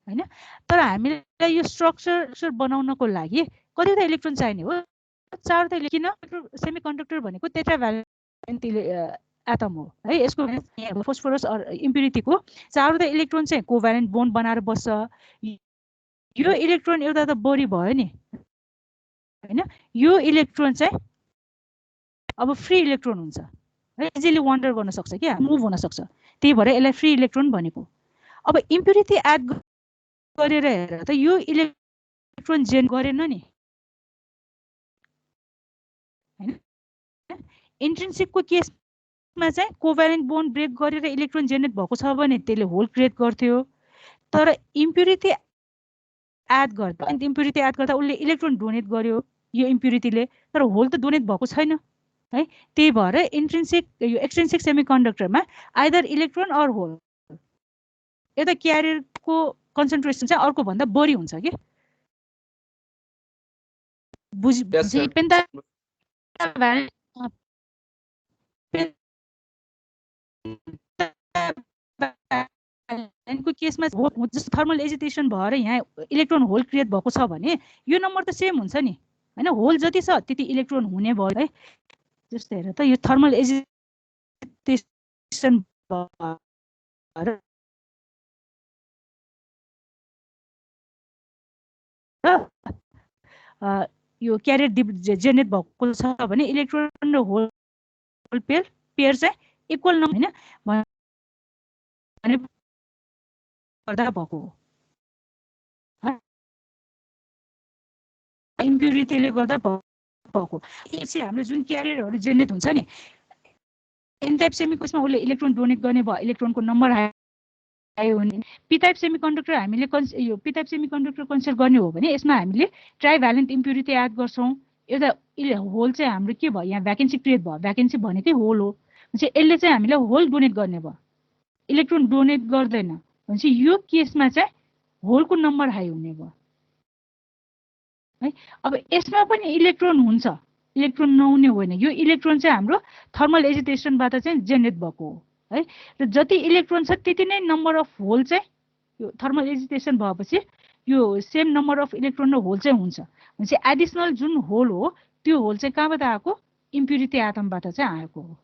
Speaker 1: हैन। तर हामीलाई यो स्ट्रक्चर बनाउनको लागि कतिवटा इलेक्ट्रोन चाहिने हो, 4वटा। किन? सेमिकन्डक्टर भनेको टेट्राभ्यालेन्ट एटम हो है। यसको फोस्फोरस इम्प्युरिटीको 4वटा इलेक्ट्रोन चाहिँ कोभ्यालेन्ट बोन्ड बनाएर बस्छ। यो इलेक्ट्रोन एउटा त बढी भयो नि हैन, यो इलेक्ट्रोन चाहिँ अब फ्री इलेक्ट्रोन हुन्छ है, इजिली वान्डर गर्न सक्छ क्या, मुभ हुन सक्छ। त्यही भएर यसलाई फ्री इलेक्ट्रोन भनेको। अब इम्प्युरिटी एड गरेर हेर त, यो इलेक्ट्रोन जेनेरेट गरेन नि हैन। इन्ट्रिन्सिकको केसमा चाहिँ कोभ्यालेन्ट बोन्ड ब्रेक गरेर इलेक्ट्रोन जेनेरेट भएको छ भने त्यसले होल क्रिएट गर्थ्यो। तर इम्प्युरिटी एड गर्दा उसले इलेक्ट्रोन डोनेट गर्यो यो इम्प्युरिटीले, तर होल त डोनेट भएको छैन है। त्यही भएर इन्ट्रिन्सिक यो एक्सट्रिन्सिक सेमिकन्डक्टरमा आइदर इलेक्ट्रोन अर होल एउटा क्यारियरको कन्सन्ट्रेसन चाहिँ अर्को भन्दा बढी हुन्छ के। बुझि पेन्टाभ्यालेन्टको केसमा जस्तो थर्मल एजिटेसन भएर यहाँ इलेक्ट्रोन होल क्रिएट भएको छ भने यो नम्बर त सेम हुन्छ नि हैन होल जति छ त्यति इलेक्ट्रोन हुने भयो है जस्तो हेर त यो थर्मल एजिटेसन भएर यो क्यारियर जेनेरेट भएको छ भने इलेक्ट्रोन र होल पेयर चाहिँ इक्वल नहुने हैन भने गर्दा भएको हो इम्प्युरिटीले गर्दा भएको यो चाहिँ हाम्रो जुन क्यारियरहरु जेनेरेट हुन्छ नि एन टाइप सेमिकन्डक्टरमा उसले इलेक्ट्रोन डोनेट गर्ने भयो इलेक्ट्रोनको नम्बर आयो भने पी टाइप सेमिकन्डक्टर हामीले यो पी टाइप सेमिकन्डक्टर कन्सिडर गर्ने हो भने यसमा हामीले ट्राइभ्यालेन्ट इम्प्युरिटी एड गर्छौं एउटा होल चाहिँ हाम्रो के भयो यहाँ भ्याकेन्सी क्रिएट भयो भ्याकेन्सी भनेकै होल हो भने यसले चाहिँ हामीलाई होल डोनेट गर्ने भयो इलेक्ट्रोन डोनेट गर्दैन भने यो केसमा चाहिँ होलको नम्बर हाई हुने भयो है अब यसमा पनि इलेक्ट्रोन हुन्छ इलेक्ट्रोन नहुने होइन यो इलेक्ट्रोन चाहिँ हाम्रो थर्मल एजिटेसनबाट चाहिँ जेनेरेट भएको हो है र जति इलेक्ट्रोन छ त्यति नै नम्बर अफ होल चाहिँ यो थर्मल एजिटेसन भएपछि यो सेम नम्बर अफ इलेक्ट्रोन र होल चाहिँ हुन्छ भने एडिसनल जुन होल हो त्यो होल चाहिँ कहाँबाट आएको इम्प्युरिटी एटमबाट चाहिँ आएको हो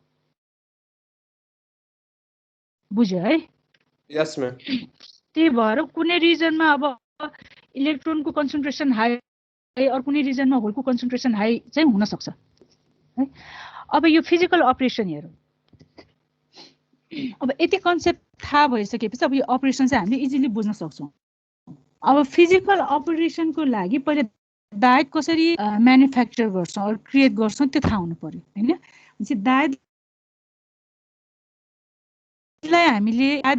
Speaker 1: बुझ्यो है
Speaker 2: यस म्याम
Speaker 1: त्यही भएर कुनै रिजनमा अब इलेक्ट्रोनको कन्सन्ट्रेसन हाई और कुनै रिजनमा होलको कन्सन्ट्रेसन हाई चाहिँ हुन सक्छ है अब यो फिजिकल अपरेसन हेरौँ अब यति कन्सेप्ट थाहा भइसकेपछि अब यो अपरेसन चाहिँ हामीले इजिली बुझ्न सक्छौं अब फिजिकल अपरेसनको लागि पहिले डायट कसरी म्यानुफ्याक्चर गर्छौं अर क्रिएट गर्छौं त्यो थाहा हुनु पर्यो हैन भनेपछि डायटलाई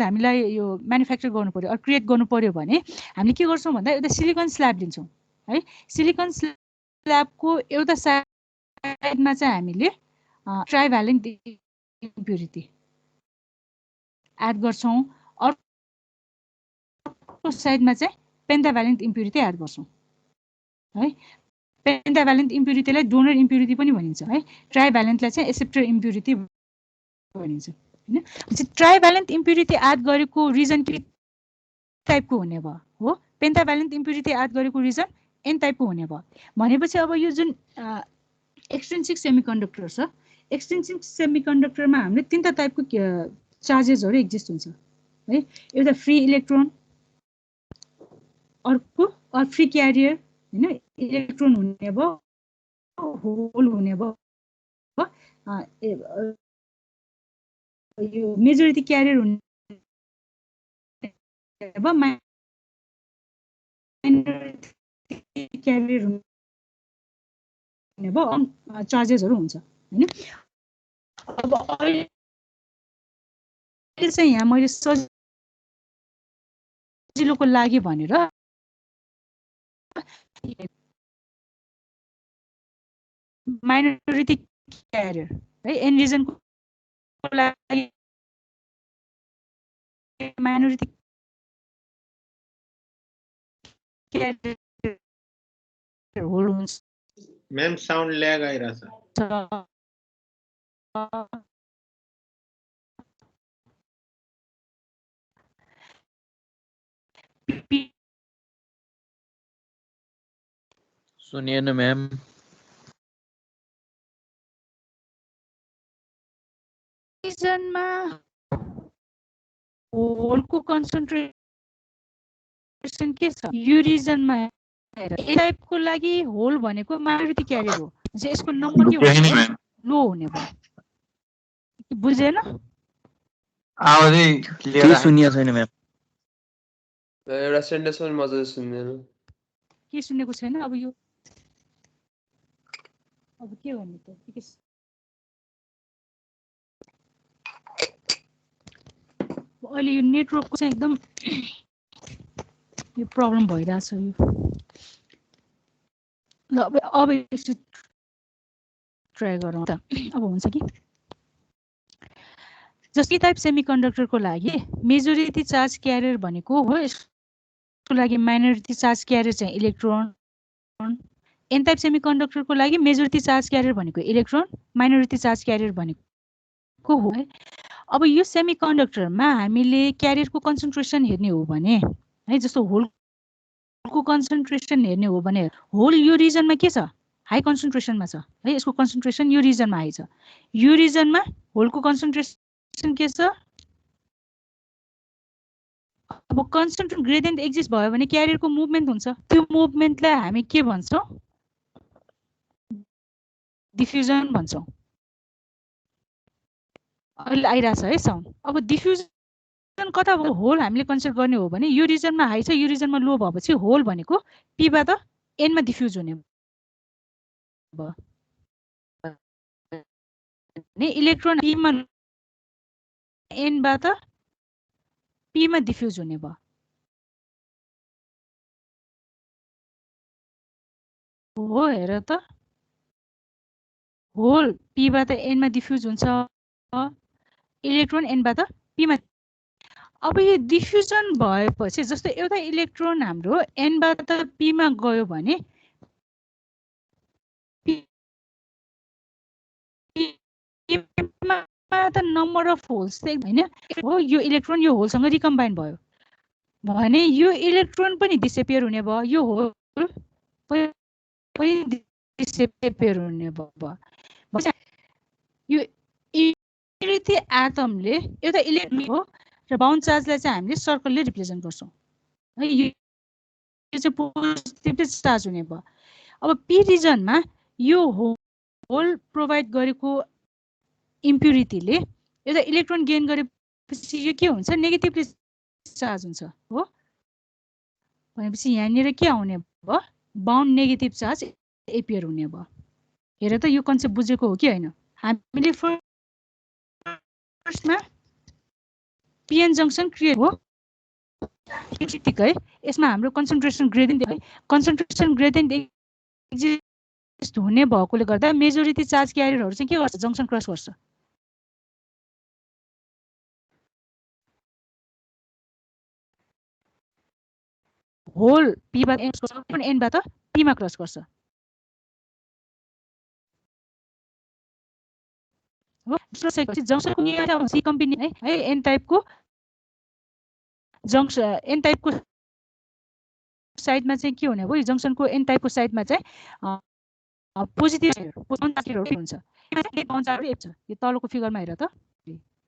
Speaker 1: हामीलाई यो म्यानुफ्याक्चर गर्नु पर्यो अर क्रिएट गर्नु पर्यो भने हामीले के गर्छौं भन्दा एउटा सिलिकन स्ल्याब लिन्छौं है सिलिकन स्ल्याबको एउटा साइडमा चाहिँ हामीले ट्राइभ्यालेन्ट इम्प्युरिटी एड गर्छौं अर्को साइडमा चाहिँ पेन्टाभ्यालेन्ट इम्प्युरिटी एड गर्छौं है पेन्टाभ्यालेन्ट इम्प्युरिटीलाई डोनर इम्प्युरिटी पनि भनिन्छ है ट्राइभ्यालेन्टलाई चाहिँ एक्सेप्टर इम्प्युरिटी भनिन्छ हैन ट्राइभ्यालेन्ट इम्प्युरिटी एड गरेको रिजन के टाइपको हुने भयो हो पेन्टाभ्यालेन्ट इम्प्युरिटी एड गरेको रिजन एन टाइपको हुने भयो भनेपछि अब यो जुन एक्सट्रिन्सिक सेमिकन्डक्टर छ एक्सट्रिन्सिक सेमिकन्डक्टरमा हामीले तीनटा टाइपको चार्जेसहरु एक्जिस्ट हुन्छ है एउटा फ्री इलेक्ट्रोन अर्को अर फ्री क्यारियर हैन इलेक्ट्रोन हुने भयो होल हुने भयो यो मेजोरिटी क्यारियर हुने भयो माइनोरिटी क्यारियर हुने भयो चार्जेसहरु हुन्छ हैन अब अहिले चाहिँ यहाँ मैले सजिलोको लागि भनेर माइनोरिटी क्यारियर है एन रिजनको लागि माइनोरिटी क्यारियर होल हुन्छ
Speaker 3: मैम साउन्ड ल्याग आइराछ
Speaker 4: सुनिएन मैम
Speaker 1: रिजनमा होलको कन्सन्ट्रेसन के छ यो रिजनमा ए टाइपको लागि होल भनेको माइनोरिटी क्यारियर हो यसको नम्बर के हुन्छ लो हुने भयो बुझेन
Speaker 4: आवाजै क्लियर सुनिया छैन मैम
Speaker 2: एउटा सेन्टेन्स पनि मजाले सुन्दैन
Speaker 1: के सुनेको छैन अब यो अब के भन्नु त अहिले यो नेटवर्कको चाहिँ एकदम यो प्रब्लम भइरहेछ यो ल अब एकचोटि ट्राई गरौँ त अब हुन्छ कि जस्तै टाइप सेमिकन्डक्टरको लागि मेजोरिटी चार्ज क्यारियर भनेको हो यसको लागि माइनोरिटी चार्ज क्यारियर चाहिँ इलेक्ट्रोन एन टाइप सेमिकन्डक्टरको लागि मेजोरिटी चार्ज क्यारियर भनेको इलेक्ट्रोन माइनोरिटी चार्ज क्यारियर भनेको हो है अब यो सेमिकन्डक्टरमा हामीले क्यारियरको कन्सन्ट्रेसन हेर्ने हो भने है जस्तो होलको कन्सन्ट्रेसन हेर्ने हो भने होल यो रिजनमा के छ हाई कन्सन्ट्रेसनमा छ है, यसको कन्सन्ट्रेसन यो रिजनमा हाई छ। यो रिजनमा होलको कन्सन्ट्रेसन के छ? अब कन्सन्ट्रेसन ग्रेडियन्ट एक्जिस्ट भयो भने क्यारियरको मुभमेन्ट हुन्छ। त्यो मुभमेन्टलाई हामी के भन्छौँ? डिफ्युजन भन्छौँ। अहिले आइरहेछ है साउन्ड। अब डिफ्युजन कता भयो? होल हामीले कन्सिडर गर्ने हो भने यो रिजनमा हाई छ, यो रिजनमा लो भएपछि होल भनेको पीबाट एनमा डिफ्युज हुने भयो। इलेक्ट्रोन पीमा एनबाट पीमा डिफ्युज हुने भयो। हो हेर त, होल पीबाट एनमा डिफ्युज हुन्छ, इलेक्ट्रोन एनबाट पीमा। अब यो डिफ्युजन भएपछि जस्तो एउटा इलेक्ट्रोन हाम्रो एनबाट पीमा गयो भने त नम्बर अफ होल्स हैन हो, यो इलेक्ट्रोन यो होलसँग रिकम्बाइन भयो भने यो इलेक्ट्रोन पनि डिसएपियर हुने भयो, यो होल पनि डिसएपियर हुने भयो। यो युनिटी एटमले एउटा इलेक्ट्रोन हो र बाउन्ड चार्जलाई चाहिँ हामीले सर्कलले रिप्रेजेन्ट गर्छौं है, यो चाहिँ पोजिटिभ चार्ज हुने भयो। अब पी रिजनमा यो होल प्रोभाइड गरेको इम्प्युरिटीले एउटा इलेक्ट्रोन गेन गरेपछि यो के हुन्छ? नेगेटिभली चार्ज हुन्छ हो। भनेपछि यहाँनिर के आउने भयो? बाउन्ड नेगेटिभ चार्ज एपियर हुने भयो। हेर त यो कन्सेप्ट बुझेको हो कि हैन? हामीले फर्स्टमा पीएन जंक्सन क्रिएट हो है, यसमा हाम्रो कन्सन्ट्रेसन ग्रेडियन्ट है, कन्सन्ट्रेसन ग्रेडियन्ट एक्जिस्ट हुने भएकोले गर्दा मेजोरिटी चार्ज क्यारियरहरु चाहिँ के गर्छ? जंक्सन क्रस गर्छ। होल पीबाट एनबाट पीमा क्रस गर्छ हो। जंक्सनको नियम सी कम्बिनी है, एन टाइपको जंक्सन एन टाइपको साइडमा चाहिँ के हुने भयो? जंक्सनको एन टाइपको साइडमा चाहिँ पोजिटिभ चार्जहरु हुन्छ। यो तलको फिगरमा हेर त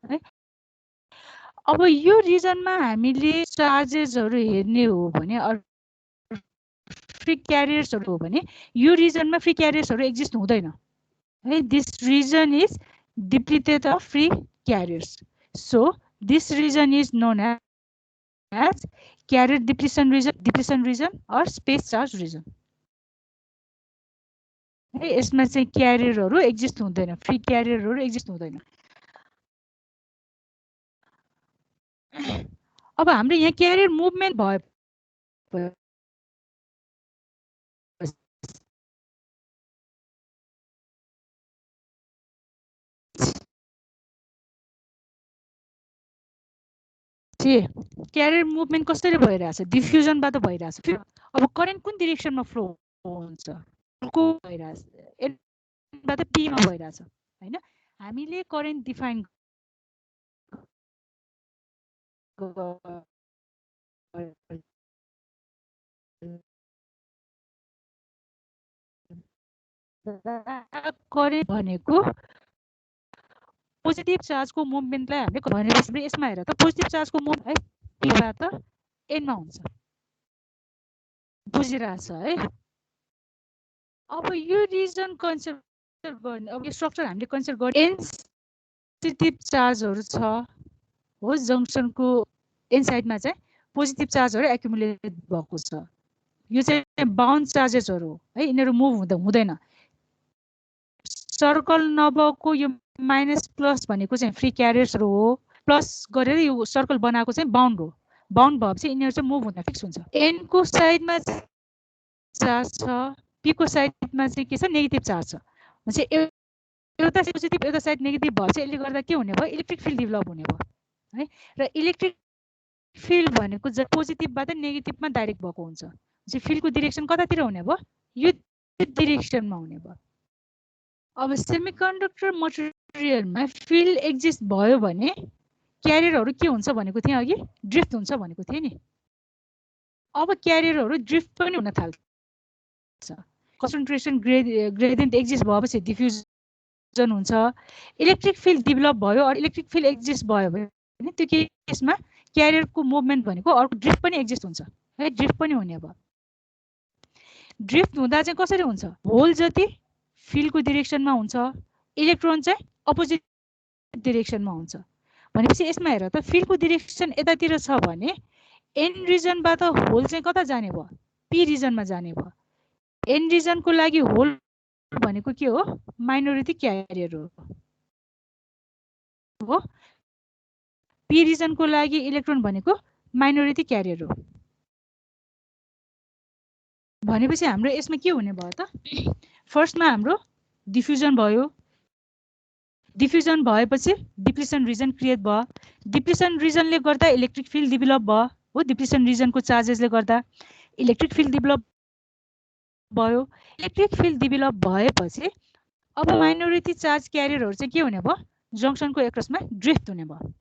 Speaker 1: है। अब यो रिजनमा हामीले चार्जेसहरु हेर्ने हो भने फ्री क्यारियर्सहरु हो भने यो रिजनमा फ्री क्यारियर्सहरु एक्जिस्ट हुँदैन है। This region is depleted of free carriers, so this region is known as carrier depletion region और स्पेस चार्ज रिजन है। यसमा चाहिँ क्यारियरहरु एक्जिस्ट हुँदैन, फ्री क्यारियरहरु एक्जिस्ट हुँदैन। अब हाम्रो यहाँ क्यारियर मुभमेन्ट भयो क्यारियर मुभमेन्ट कसरी भइरहेछ? डिफ्युजनबाट भइरहेछ। अब करेन्ट कुन डिरेक्सनमा फ्लो हुन्छ? को भइरहेछ? एनबाट पीमा भइरहेछ हैन। हामीले करेन्ट डिफाइन करेन्ट भनेको पोजिटिभ चार्जको मुभमेन्टलाई हामीले भनेपछि यसमा हेर त, पोजिटिभ चार्जको मुभमेन्ट है पीबाट एनमा हुन्छ। बुझिरहेछ है? अब यो रिजन कन्सिडर गर्ने, अब यो स्ट्रक्चर हामीले कन्सिडर गर्ने एनसिटिभ चार्जहरु छ हो, जंक्सनको एन साइडमा चाहिँ पोजिटिभ चार्जहरु एक्युमुलेट भएको छ। यो चाहिँ बाउन्ड चार्जेसहरु है, यिनीहरु मुभ हुँदैन। सर्कल नभएको यो माइनस प्लस भनेको चाहिँ फ्री क्यारियर्सहरु हो, प्लस गरेर यो सर्कल बनाएको चाहिँ बाउन्ड हो। बाउन्ड भएपछि यिनीहरु चाहिँ मुभ हुन फिक्स हुन्छ। एन को साइडमा चार्ज छ, पी को साइडमा चाहिँ के छ? नेगेटिभ चार्ज छ। भने एउटा पोजिटिभ एउटा साइड नेगेटिभ भएपछि यसले गर्दा के हुने भयो? इलेक्ट्रिक फिल्ड डेभलप हुने भयो है। र इलेक्ट्रिक फिल्ड भनेको पोजिटिभबाट नेगेटिभमा डाइरेक्ट भएको हुन्छ। चाहिँ फिल्डको डाइरेक्सन कतातिर हुने भयो? यो डाइरेक्सनमा हुने भयो। अब सेमिकन्डक्टर मटेरियलमा फिल्ड एक्जिस्ट भयो भने क्यारियरहरु के हुन्छ भनेको थिए अघि? ड्रिफ्ट हुन्छ भनेको थिए नि। अब क्यारियरहरु ड्रिफ्ट पनि हुन थाल्छ। कन्सन्ट्रेसन ग्रेडियन्ट एक्जिस्ट भएपछि डिफ्युजन हुन्छ इलेक्ट्रिक फिल्ड डेभलप भयो अर इलेक्ट्रिक फिल्ड एक्जिस्ट भयो भने त्यो केसमा क्यारियरको मुभमेन्ट भनेको अर्को ड्रिफ्ट पनि एक्जिस्ट हुन्छ है ड्रिफ्ट पनि हुने अब ड्रिफ्ट हुँदा चाहिँ कसरी हुन्छ होल जति फिल्डको डिरेक्सनमा हुन्छ इलेक्ट्रोन चाहिँ अपोजिट डिरेक्सनमा हुन्छ भनेपछि यसमा हेर त फिल्डको डिरेक्सन यतातिर छ भने एन रिजनबाट होल चाहिँ कता जाने भयो पी रिजनमा जाने भयो एन रिजनको लागि होल भनेको के हो माइनोरिटी क्यारियर हो पी रिजनको लागि इलेक्ट्रोन भनेको माइनोरिटी क्यारियर हो भनेपछि हाम्रो यसमा के हुने भयो त फर्स्टमा हाम्रो डिफ्युजन भयो डिफ्युजन भएपछि डिप्लिसन रिजन क्रिएट भयो डिप्लिसन रिजनले गर्दा इलेक्ट्रिक फिल्ड डेभलप भयो हो डिप्लिसन रिजनको चार्जेसले गर्दा इलेक्ट्रिक फिल्ड डेभलप भयो इलेक्ट्रिक फिल्ड डेभलप भएपछि अब माइनोरिटी चार्ज क्यारियरहरु चाहिँ के हुने भयो जंक्सनको एक्रोसमा ड्रिफ्ट हुने भयो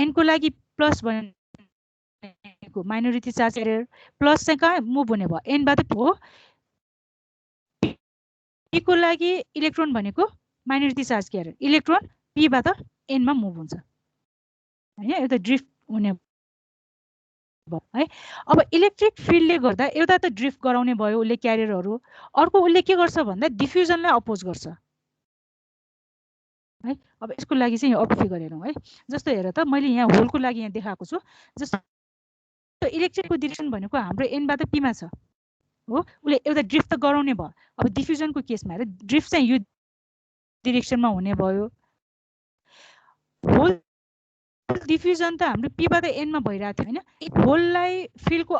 Speaker 1: एन को लागि प्लस भनेको माइनोरिटी चार्ज क्यारियर प्लस चाहिँ कहाँ मुभ हुने भयो एन बाट हो पी को लागि इलेक्ट्रोन भनेको minority charge career electron P बाट एन मा मुभ हुन्छ हैन एउटा ड्रिफ्ट हुने है अब इलेक्ट्रिक फिल्डले गर्दा एउटा त ड्रिफ्ट गराउने भयो उले क्यारियरहरु अर्को उले के गर्छ भन्दा डिफ्युजनलाई अपोज गर्छ है अब यसको लागि चाहिँ यो अपोज गरेरौं है जस्तो हेर त मैले यहाँ होलको लागि यहाँ देखाएको छु जस्तो इलेक्ट्रिकको डिरेक्सन भनेको हाम्रो एन बाट पी मा छ हो उले एउटा ड्रिफ्ट त गराउने भयो अब डिफ्युजनको केसमा हेर ड्रिफ्ट चाहिँ यो डिरेक्सनमा हुने भयो होल डिफ्युजन त हाम्रो पी बाट एन मा भइराथ्यो हैन होललाई फिल्डको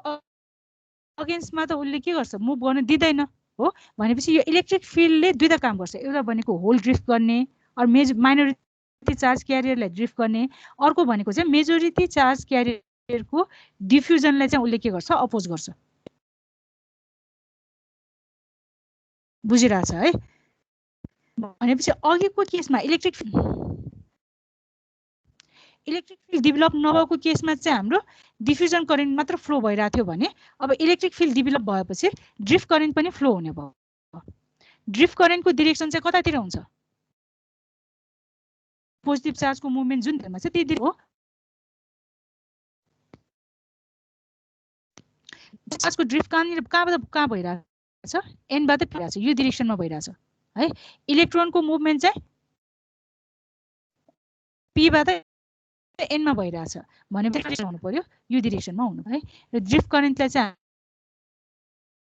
Speaker 1: अगेन्स्टमा त उले के गर्छ मुभ गर्न दिदैन हो भनेपछि यो इलेक्ट्रिक फिल्डले दुईटा काम गर्छ एउटा भनेको होल ड्रिफ्ट गर्ने और माइनोरिटी चार्ज क्यारियरलाई ड्रिफ्ट गर्ने अर्को भनेको चाहिँ मेजोरिटी चार्ज क्यारियरको डिफ्युजनलाई चाहिँ उले के गर्छ अपोज गर्छ बुझिरहेछ है भनेपछि अघिको केसमा इलेक्ट्रिक फिल्ड डेभलप नभएको केसमा चाहिँ हाम्रो डिफ्युजन करेन्ट मात्र फ्लो भइराथ्यो भने अब इलेक्ट्रिक फिल्ड डेभलप भएपछि ड्रिफ्ट करेन्ट पनि फ्लो हुने भयो ड्रिफ्ट करेन्टको डाइरेक्सन चाहिँ कतातिर हुन्छ पोजिटिभ चार्जको मुभमेन्ट जुन दिनमा छ त्यही हो चार्जको ड्रिफ्ट कहाँबाट कहाँ भइरहेछ एनबाट भइरहेछ यो डाइरेक्सनमा भइरहेछ है इलेक्ट्रोनको मुभमेन्ट चाहिँ पी बाट एन मा भइरहेछ भनेपछि हुनु पर्यो यो डाइरेक्सनमा हुनु है र ड्रिफ्ट करेन्टलाई चाहिँ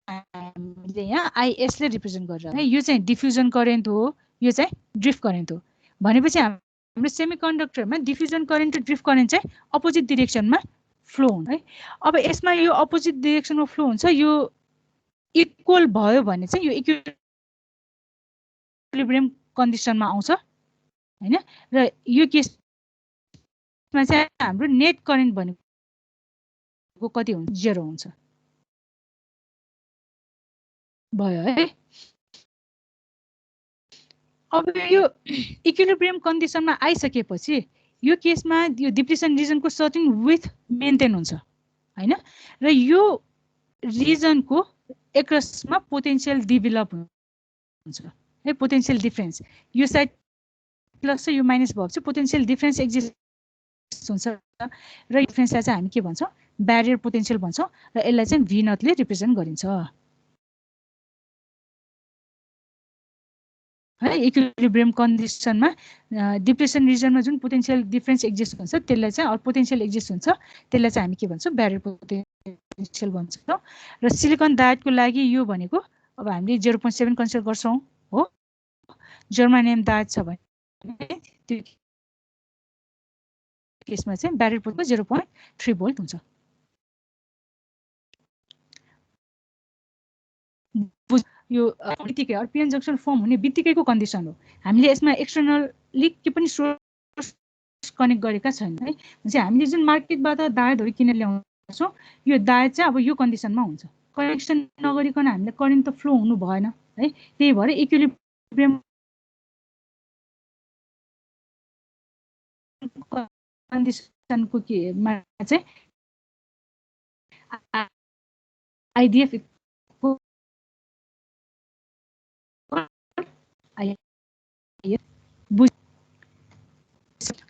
Speaker 1: हामीले यहाँ आईएस ले रिप्रेजेन्ट गरेर है यो चाहिँ डिफ्युजन करेन्ट हो यो चाहिँ ड्रिफ्ट करेन्ट हो भनेपछि हाम्रो सेमिकन्डक्टरमा डिफ्युजन करेन्ट र ड्रिफ्ट करेन्ट चाहिँ अपोजिट डाइरेक्सनमा फ्लो हुन्छ है अब यसमा यो अपोजिट डाइरेक्सनमा फ्लो हुन्छ यो इक्वल भयो भने चाहिँ यो इक्विलिब्रियम कन्डिसनमा आउँछ हैन र यो केसमा चाहिँ हाम्रो नेट करेन्ट भनेको कति हुन्छ 0 हुन्छ भयो है अब यो इक्विलिब्रियम कन्डिसनमा आइसकेपछि यो केसमा यो डिप्लिसन रिजनको सर्टेन विथ मेन्टेन हुन्छ हैन र यो रिजनको एक्रोसमा पोटेन्शियल डेभलप हुन्छ है पोटेन्शियल डिफरेन्स यो साइड प्लस यो माइनस भएपछि पोटेन्शियल डिफरेन्स एक्जिस्ट हुन्छ र डिफरेन्सलाई चाहिँ हामी के भन्छौं ब्यारियर पोटेन्शियल भन्छौं र यसलाई चाहिँ v नट ले रिप्रेजेन्ट गरिन्छ है इक्विलिब्रियम कन्डिसनमा डिप्रेसन रिजनमा जुन पोटेन्शियल डिफरेन्स एक्जिस्ट हुन्छ त्यसलाई चाहिँ पोटेन्शियल एक्जिस्ट हुन्छ त्यसलाई चाहिँ हामी के भन्छौं ब्यारियर पोटेन्शियल भन्छौं र सिलिकन डायोडको लागि यो भनेको अब हामीले 0.7 कन्सिडर गर्छौं हो जर्मानियम डायोड छ भने त्यो केसमा चाहिँ ब्यारियर पोटेन्शियल 0.3 भोल्ट हुन्छ यो बित्तिकै और पीएन जंक्सन फर्म हुने बित्तिकैको कन्डिसन हो हामीले यसमा एक्सटर्नली के पनि सोर्स कनेक्ट गरेका छैन है चाहिँ हामीले जुन मार्केटबाट डायोडहरु किनेर ल्याउँछौं यो डायोड चाहिँ अब यो कन्डिसनमा हुन्छ कनेक्सन नगरिकन हामीले करेन्ट त फ्लो हुनु भएन है त्यही भएर इक्विलिब्रियम कन्डिसनको के मा चाहिँ आइडिएफ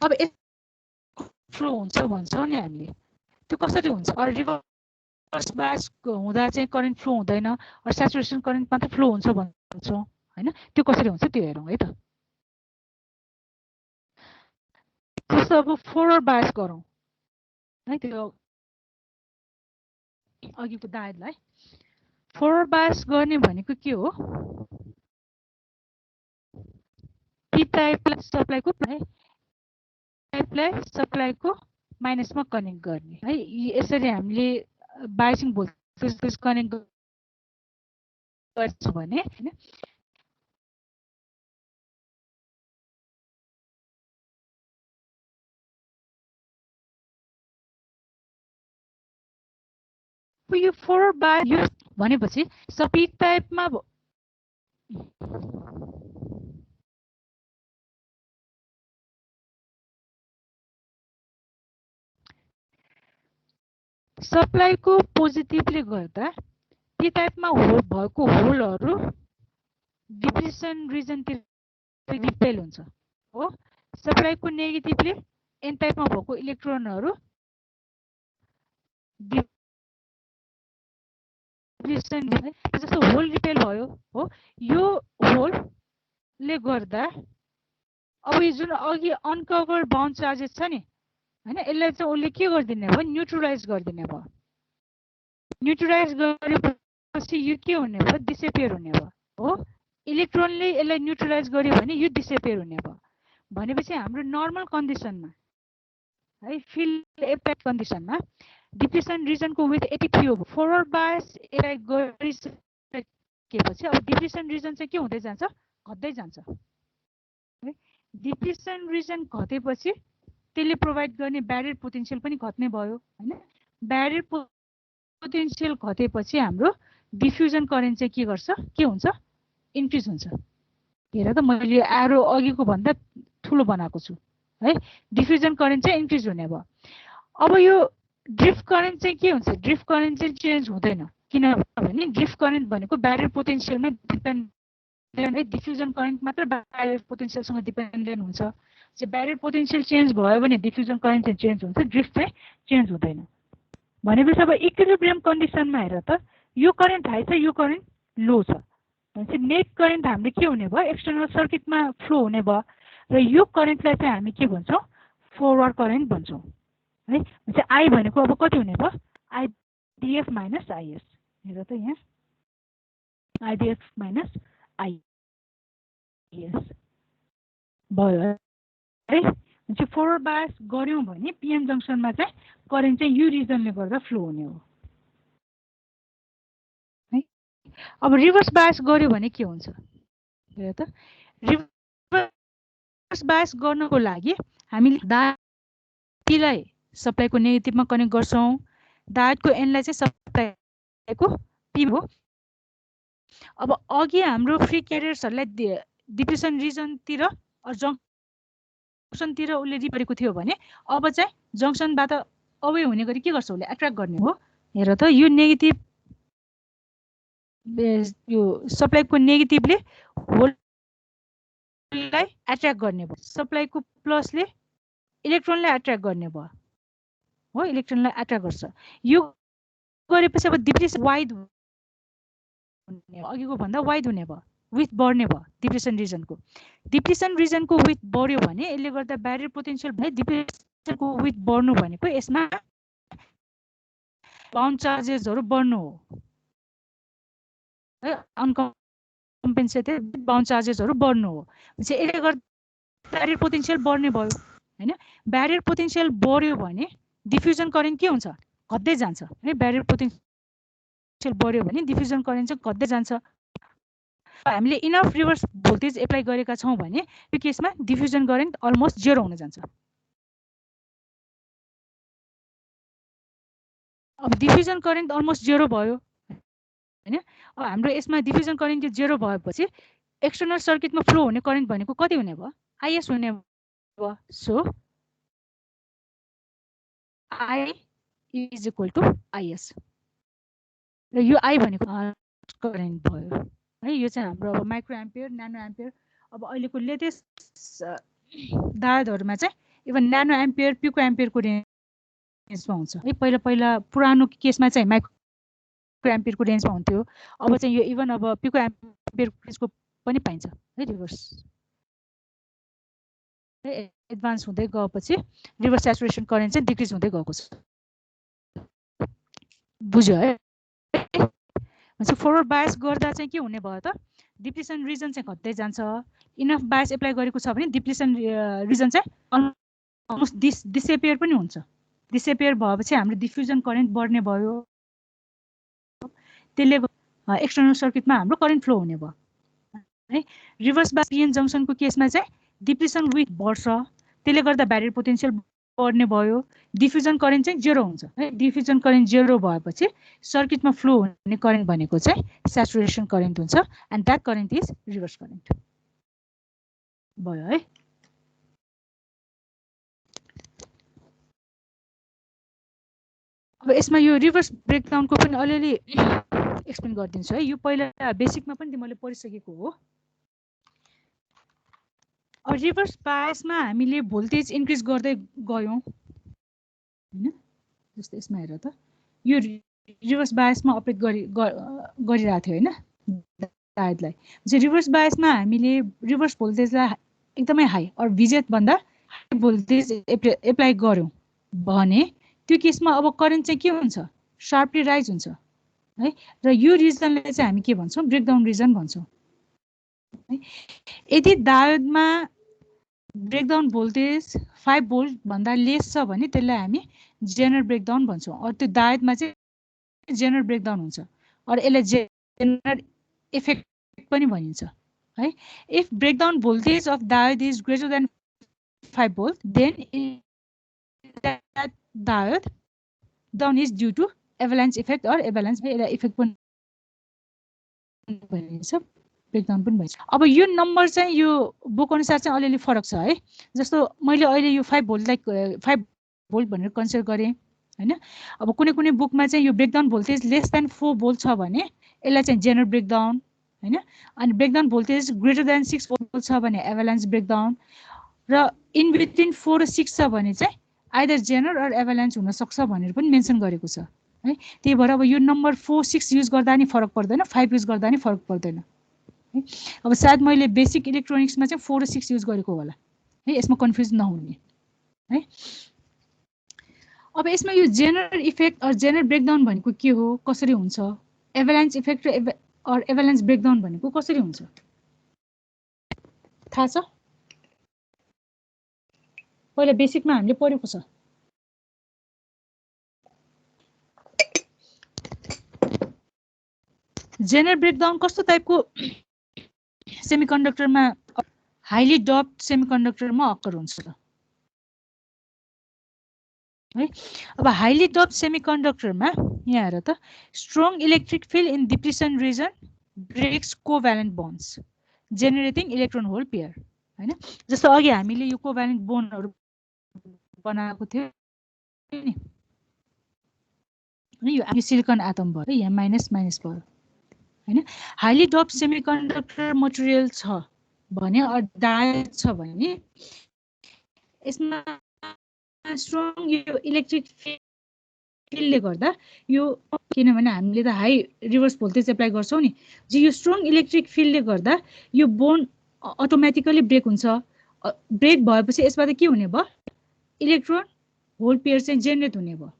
Speaker 1: अब फ्लो हुन्छ भन्छौँ नि हामीले, त्यो कसरी हुन्छ? रिभर्स बायस हुँदा चाहिँ करेन्ट फ्लो हुँदैन, स्याचुरेसन करेन्ट मात्र फ्लो हुन्छ भन्छौँ हैन? त्यो कसरी हुन्छ त्यो हेरौँ है त। अब फरवर्ड बायस गरौँ है, त्यो अघिको डायललाई फरवर्ड बायस गर्ने भनेको के हो? पी टाइपलाई सप्लाईको टाइपलाई सप्लाईको माइनसमा कनेक्ट गर्ने है। यसरी हामीले बायसिङ भोल्टेज कनेक्ट गर्छौँ भने हैन, यो फरवर्ड बायस भनेपछि पी टाइपमा सप्लाईको पोजिटिभले गर्दा पी टाइपमा भएको होलहरू डिप्रेसन रिजनतिर रिपेल हुन्छ हो। सप्लाईको नेगेटिभले एन टाइपमा भएको इलेक्ट्रोनहरू डिप्रेसन जस्तो होल रिपेल भयो हो। यो होलले गर्दा अब यो जुन अघि अनकभर बाउन्ड चार्जेस छ नि हैन, यसलाई चाहिँ उसले के गरिदिने भयो? न्युट्रलाइज गरिदिने भयो। न्युट्रलाइज गरेपछि यो के हुने भयो? डिसेपियर हुने भयो हो। इलेक्ट्रोनले यसलाई न्युट्रलाइज गर्यो भने यो डिसेपियर हुने भयो। भनेपछि हाम्रो नर्मल कन्डिसनमा है, फिल्ड इम्प्याक्ट कन्डिसनमा डिप्रेसन रिजनको विथ 83 हो। फरवर्ड बायस यसलाई गरिसकेपछि अब डिप्रेसन रिजन चाहिँ के हुँदै जान्छ? घट्दै जान्छ। डिप्रेसन रिजन घटेपछि त्यसले प्रोभाइड गर्ने ब्यारियर पोटेन्सियल पनि घट्ने भयो हैन। ब्यारियर पोटेन्सियल घटेपछि हाम्रो डिफ्युजन करेन्ट चाहिँ के गर्छ? के हुन्छ? इन्क्रिज हुन्छ। हेर त, मैले एरो अघिको भन्दा ठुलो बनाएको छु है। डिफ्युजन करेन्ट चाहिँ इन्क्रिज हुने भयो। अब यो ड्रिफ्ट करेन्ट चाहिँ के हुन्छ? ड्रिफ्ट करेन्ट चाहिँ चेन्ज हुँदैन, किनभने ड्रिफ्ट करेन्ट भनेको ब्यारियर पोटेन्सियलमा डिपेन्ड है। डिफ्युजन करेन्ट मात्र ब्यारियर पोटेन्सियलसँग डिपेन्डेन्ट हुन्छ। चाहिँ ब्यारियर पोटेन्सियल चेन्ज भयो भने डिफ्युजन करेन्ट चाहिँ चेन्ज हुन्छ, ड्रिफ्ट चाहिँ चेन्ज हुँदैन। भनेपछि अब इक्विलिब्रियम कन्डिसनमा हेर त, यो करेन्ट हाई छ, यो करेन्ट लो छ। भनेपछि नेट करेन्ट हामीले के हुने भयो? एक्सटर्नल सर्किटमा फ्लो हुने भयो र यो करेन्टलाई चाहिँ हामी के भन्छौँ? फरवर्ड करेन्ट भन्छौँ है। भनेपछि आई भनेको अब कति हुने भयो? आइडिएफ माइनस आइएस। हेर त यहाँ आइडिएफ माइनस आइएस भयो है। भनेपछि फरवर्ड बायस गऱ्यौँ भने पिएन जङ्सनमा चाहिँ करेन्ट चाहिँ यो रिजनले गर्दा फ्लो हुने हो है। अब रिभर्स बायस गर्यो भने के हुन्छ? हेर त, रिभर्स बायस गर्नको लागि हामीले डायोडलाई सप्लाईको नेगेटिभमा कनेक्ट गर्छौँ, डायोडको एनलाई चाहिँ सप्लाईको पी हो। अब अघि हाम्रो फ्री क्यारियर्सहरूलाई डिप्रेसन रिजनतिर जङ्सनतिर उसले रिपेरेको थियो भने अब चाहिँ जङ्सनबाट अवे हुने गरी के गर्छ? उसले एट्र्याक्ट गर्ने हो। हेर त, यो नेगेटिभ यो सप्लाईको नेगेटिभले होललाई एट्र्याक्ट गर्ने भयो, सप्लाईको प्लसले इलेक्ट्रोनलाई एट्र्याक्ट गर्ने भयो हो। इलेक्ट्रोनलाई एट्र्याक्ट गर्छ। यो गरेपछि अब डिप्रेसन वाइड हुने, अघिको भन्दा वाइड हुने भयो, विथ बढ्ने भयो डिप्रेसन रिजनको। डिप्रेसन रिजनको विथ बढ्यो भने यसले गर्दा ब्यारियर पोटेन्सियल भने डिप्रेसनको विथ बढ्नु भनेको यसमा बाउन्ड चार्जेसहरू बढ्नु हो है। अनकम्पेन्सेटेड बाउन्ड चार्जेसहरू बढ्नु हो। भनेपछि यसले गर्दा ब्यारियर पोटेन्सियल बढ्ने भयो हैन। ब्यारियर पोटेन्सियल बढ्यो भने डिफ्युजन करेन्ट के हुन्छ? घट्दै जान्छ है। ब्यारियर पोटेन्सियल बढ्यो भने डिफ्युजन करेन्ट चाहिँ घट्दै जान्छ। हामीले इनफ रिभर्स भोल्टेज एप्लाई गरेका छौँ भने यो केसमा डिफ्युजन करेन्ट अलमोस्ट 0 हुन जान्छ। अब डिफ्युजन करेन्ट अलमोस्ट 0 भयो हैन। अब हाम्रो यसमा डिफ्युजन करेन्ट 0 भएपछि एक्सटर्नल सर्किटमा फ्लो हुने करेन्ट भनेको कति हुने भयो? आइएस हुने भयो। So I is equal to I S र यो आई भनेको करेन्ट भयो है। यो चाहिँ हाम्रो अब माइक्रो एम्पियर, न्यानो एम्पियर अब अहिलेको लेटेस्ट दायदहरुमा चाहिँ इभन न्यानो एम्पियर पिको एम्पियरको रेन्जमा हुन्छ है। पहिला पुरानो केसमा चाहिँ माइक्रो एम्पियरको रेन्जमा हुन्थ्यो। अब चाहिँ यो इभन अब पिको एम्पियर रेन्जको पनि पाइन्छ है। रिभर्स एडभान्स हुँदै गएपछि रिभर्स स्याचुरेसन करेन्ट चाहिँ डिक्रिज हुँदै गएको छ। बुझ्यो है। भनेपछि फरवर्ड बायस गर्दा चाहिँ के हुने भयो त, डिप्लिसन रिजन चाहिँ घट्दै जान्छ। इनफ बायस एप्लाई गरेको छ भने डिप्लिसन रिजन चाहिँ अलमोस्ट डिसएपियर पनि हुन्छ। डिसएपियर भएपछि हाम्रो डिफ्युजन करेन्ट बढ्ने भयो। त्यसले एक्सटर्नल सर्किटमा हाम्रो करेन्ट फ्लो हुने भयो है। रिभर्स बायस पिएन जङ्सनको केसमा चाहिँ डिप्लिसन विथ बढ्छ, त्यसले गर्दा ब्यारियर पोटेन्शियल बढ्ने भयो। डिफ्युजन करेन्ट चाहिँ जेरो हुन्छ है। डिफ्युजन करेन्ट जेरो भएपछि सर्किटमा फ्लो हुने करेन्ट भनेको चाहिँ स्याचुरेसन करेन्ट हुन्छ and that current is reverse current भयो है। अब यसमा यो रिभर्स ब्रेकडाउनको पनि अलिअलि एक्सप्लेन गरिदिन्छु है। यो पहिला बेसिकमा पनि मैले पढिसकेको हो। अब रिभर्स बायसमा हामीले भोल्टेज इन्क्रिज गर्दै गयौँ हैन। जस्तो यसमा हेर त, यो रिभर्स बायसमा अपरेट गरिरहेको थियो हैन डायोडलाई। चाहिँ रिभर्स बायसमा हामीले रिभर्स भोल्टेजलाई एकदमै हाई अर भिजेट भन्दा हाई भोल्टेज एप्लाई गर्यौँ भने त्यो केसमा अब करेन्ट चाहिँ के हुन्छ, शार्पली राइज हुन्छ है। र यो रिजनलाई चाहिँ हामी के भन्छौँ, ब्रेकडाउन रिजन भन्छौँ है। यदि डायोडमा ब्रेकडाउन भोल्टेज 5 भोल्ट भन्दा लेस छ भने त्यसलाई हामी जेनरल ब्रेकडाउन भन्छौँ। अर त्यो डायोडमा चाहिँ जेनरल ब्रेकडाउन हुन्छ अर यसलाई जेनरल इफेक्ट पनि भनिन्छ है। If breakdown voltage of diode is greater than 5 volt then that diode down is due to avalanche effect or avalanche effect पनि भनिन्छ, ब्रेकडाउन पनि भनिन्छ। अब यो नम्बर चाहिँ यो बुक अनुसार चाहिँ अलिअलि फरक छ है। जस्तो मैले अहिले यो 5 भोल्ट भनेर कन्सिडर गरेँ हैन। अब कुनै बुकमा चाहिँ यो breakdown voltage less than 4 volt छ भने यसलाई चाहिँ जेनरल ब्रेकडाउन हैन। अनि breakdown voltage greater than 6 volt छ भने एभालान्च ब्रेकडाउन, र इन बिट्विन 4 र 6 छ भने चाहिँ आइदर जेनरल अर एभालान्च हुन सक्छ भनेर पनि मेन्सन गरेको छ है। त्यही भएर अब यो नम्बर 4 6 युज गर्दा नि फरक पर्दैन, 5 युज गर्दा नि फरक पर्दैन है। अब सायद मैले बेसिक इलेक्ट्रोनिक्समा चाहिँ 4 र 6 युज गरेको होला है, यसमा कन्फ्युज नहुने है। अब यसमा यो Zener effect or Zener breakdown भनेको के हो, कसरी हुन्छ, एभालान्च इफेक्ट र अर एभालान्च ब्रेकडाउन भनेको कसरी हुन्छ थाहा छ? पहिला बेसिकमा हामीले पढेको छ। जेनरल ब्रेकडाउन कस्तो टाइपको सेमिकन्डक्टरमा, हाइली डप्ड सेमिकन्डक्टरमा अकर हुन्छ है। अब हाइली डप्ड सेमिकन्डक्टरमा यहाँ हेर त, strong electric field in depletion region breaks covalent bonds generating electron hole pair हैन। जस्तो अघि हामीले यो कोभ्यालेन्ट बोन्डहरु बनाएको थियो नि, यो सिलिकन एटम भयो, यहाँ माइनस माइनस भयो हैन। हाइली डप्ड सेमिकन्डक्टर मटेरियल छ भने अ डायोड छ भने यसमा स्ट्रङ यो इलेक्ट्रिक फिल्डले गर्दा यो, किनभने हामीले त हाई रिभर्स भोल्टेज एप्लाई गर्छौं नि, यो स्ट्रङ इलेक्ट्रिक फिल्डले गर्दा यो बोन्ड अटोमेटिकली ब्रेक हुन्छ। ब्रेक भएपछि यसबाट के हुने भयो, इलेक्ट्रोन होल पेयर चाहिँ जेनेरेट हुने भयो।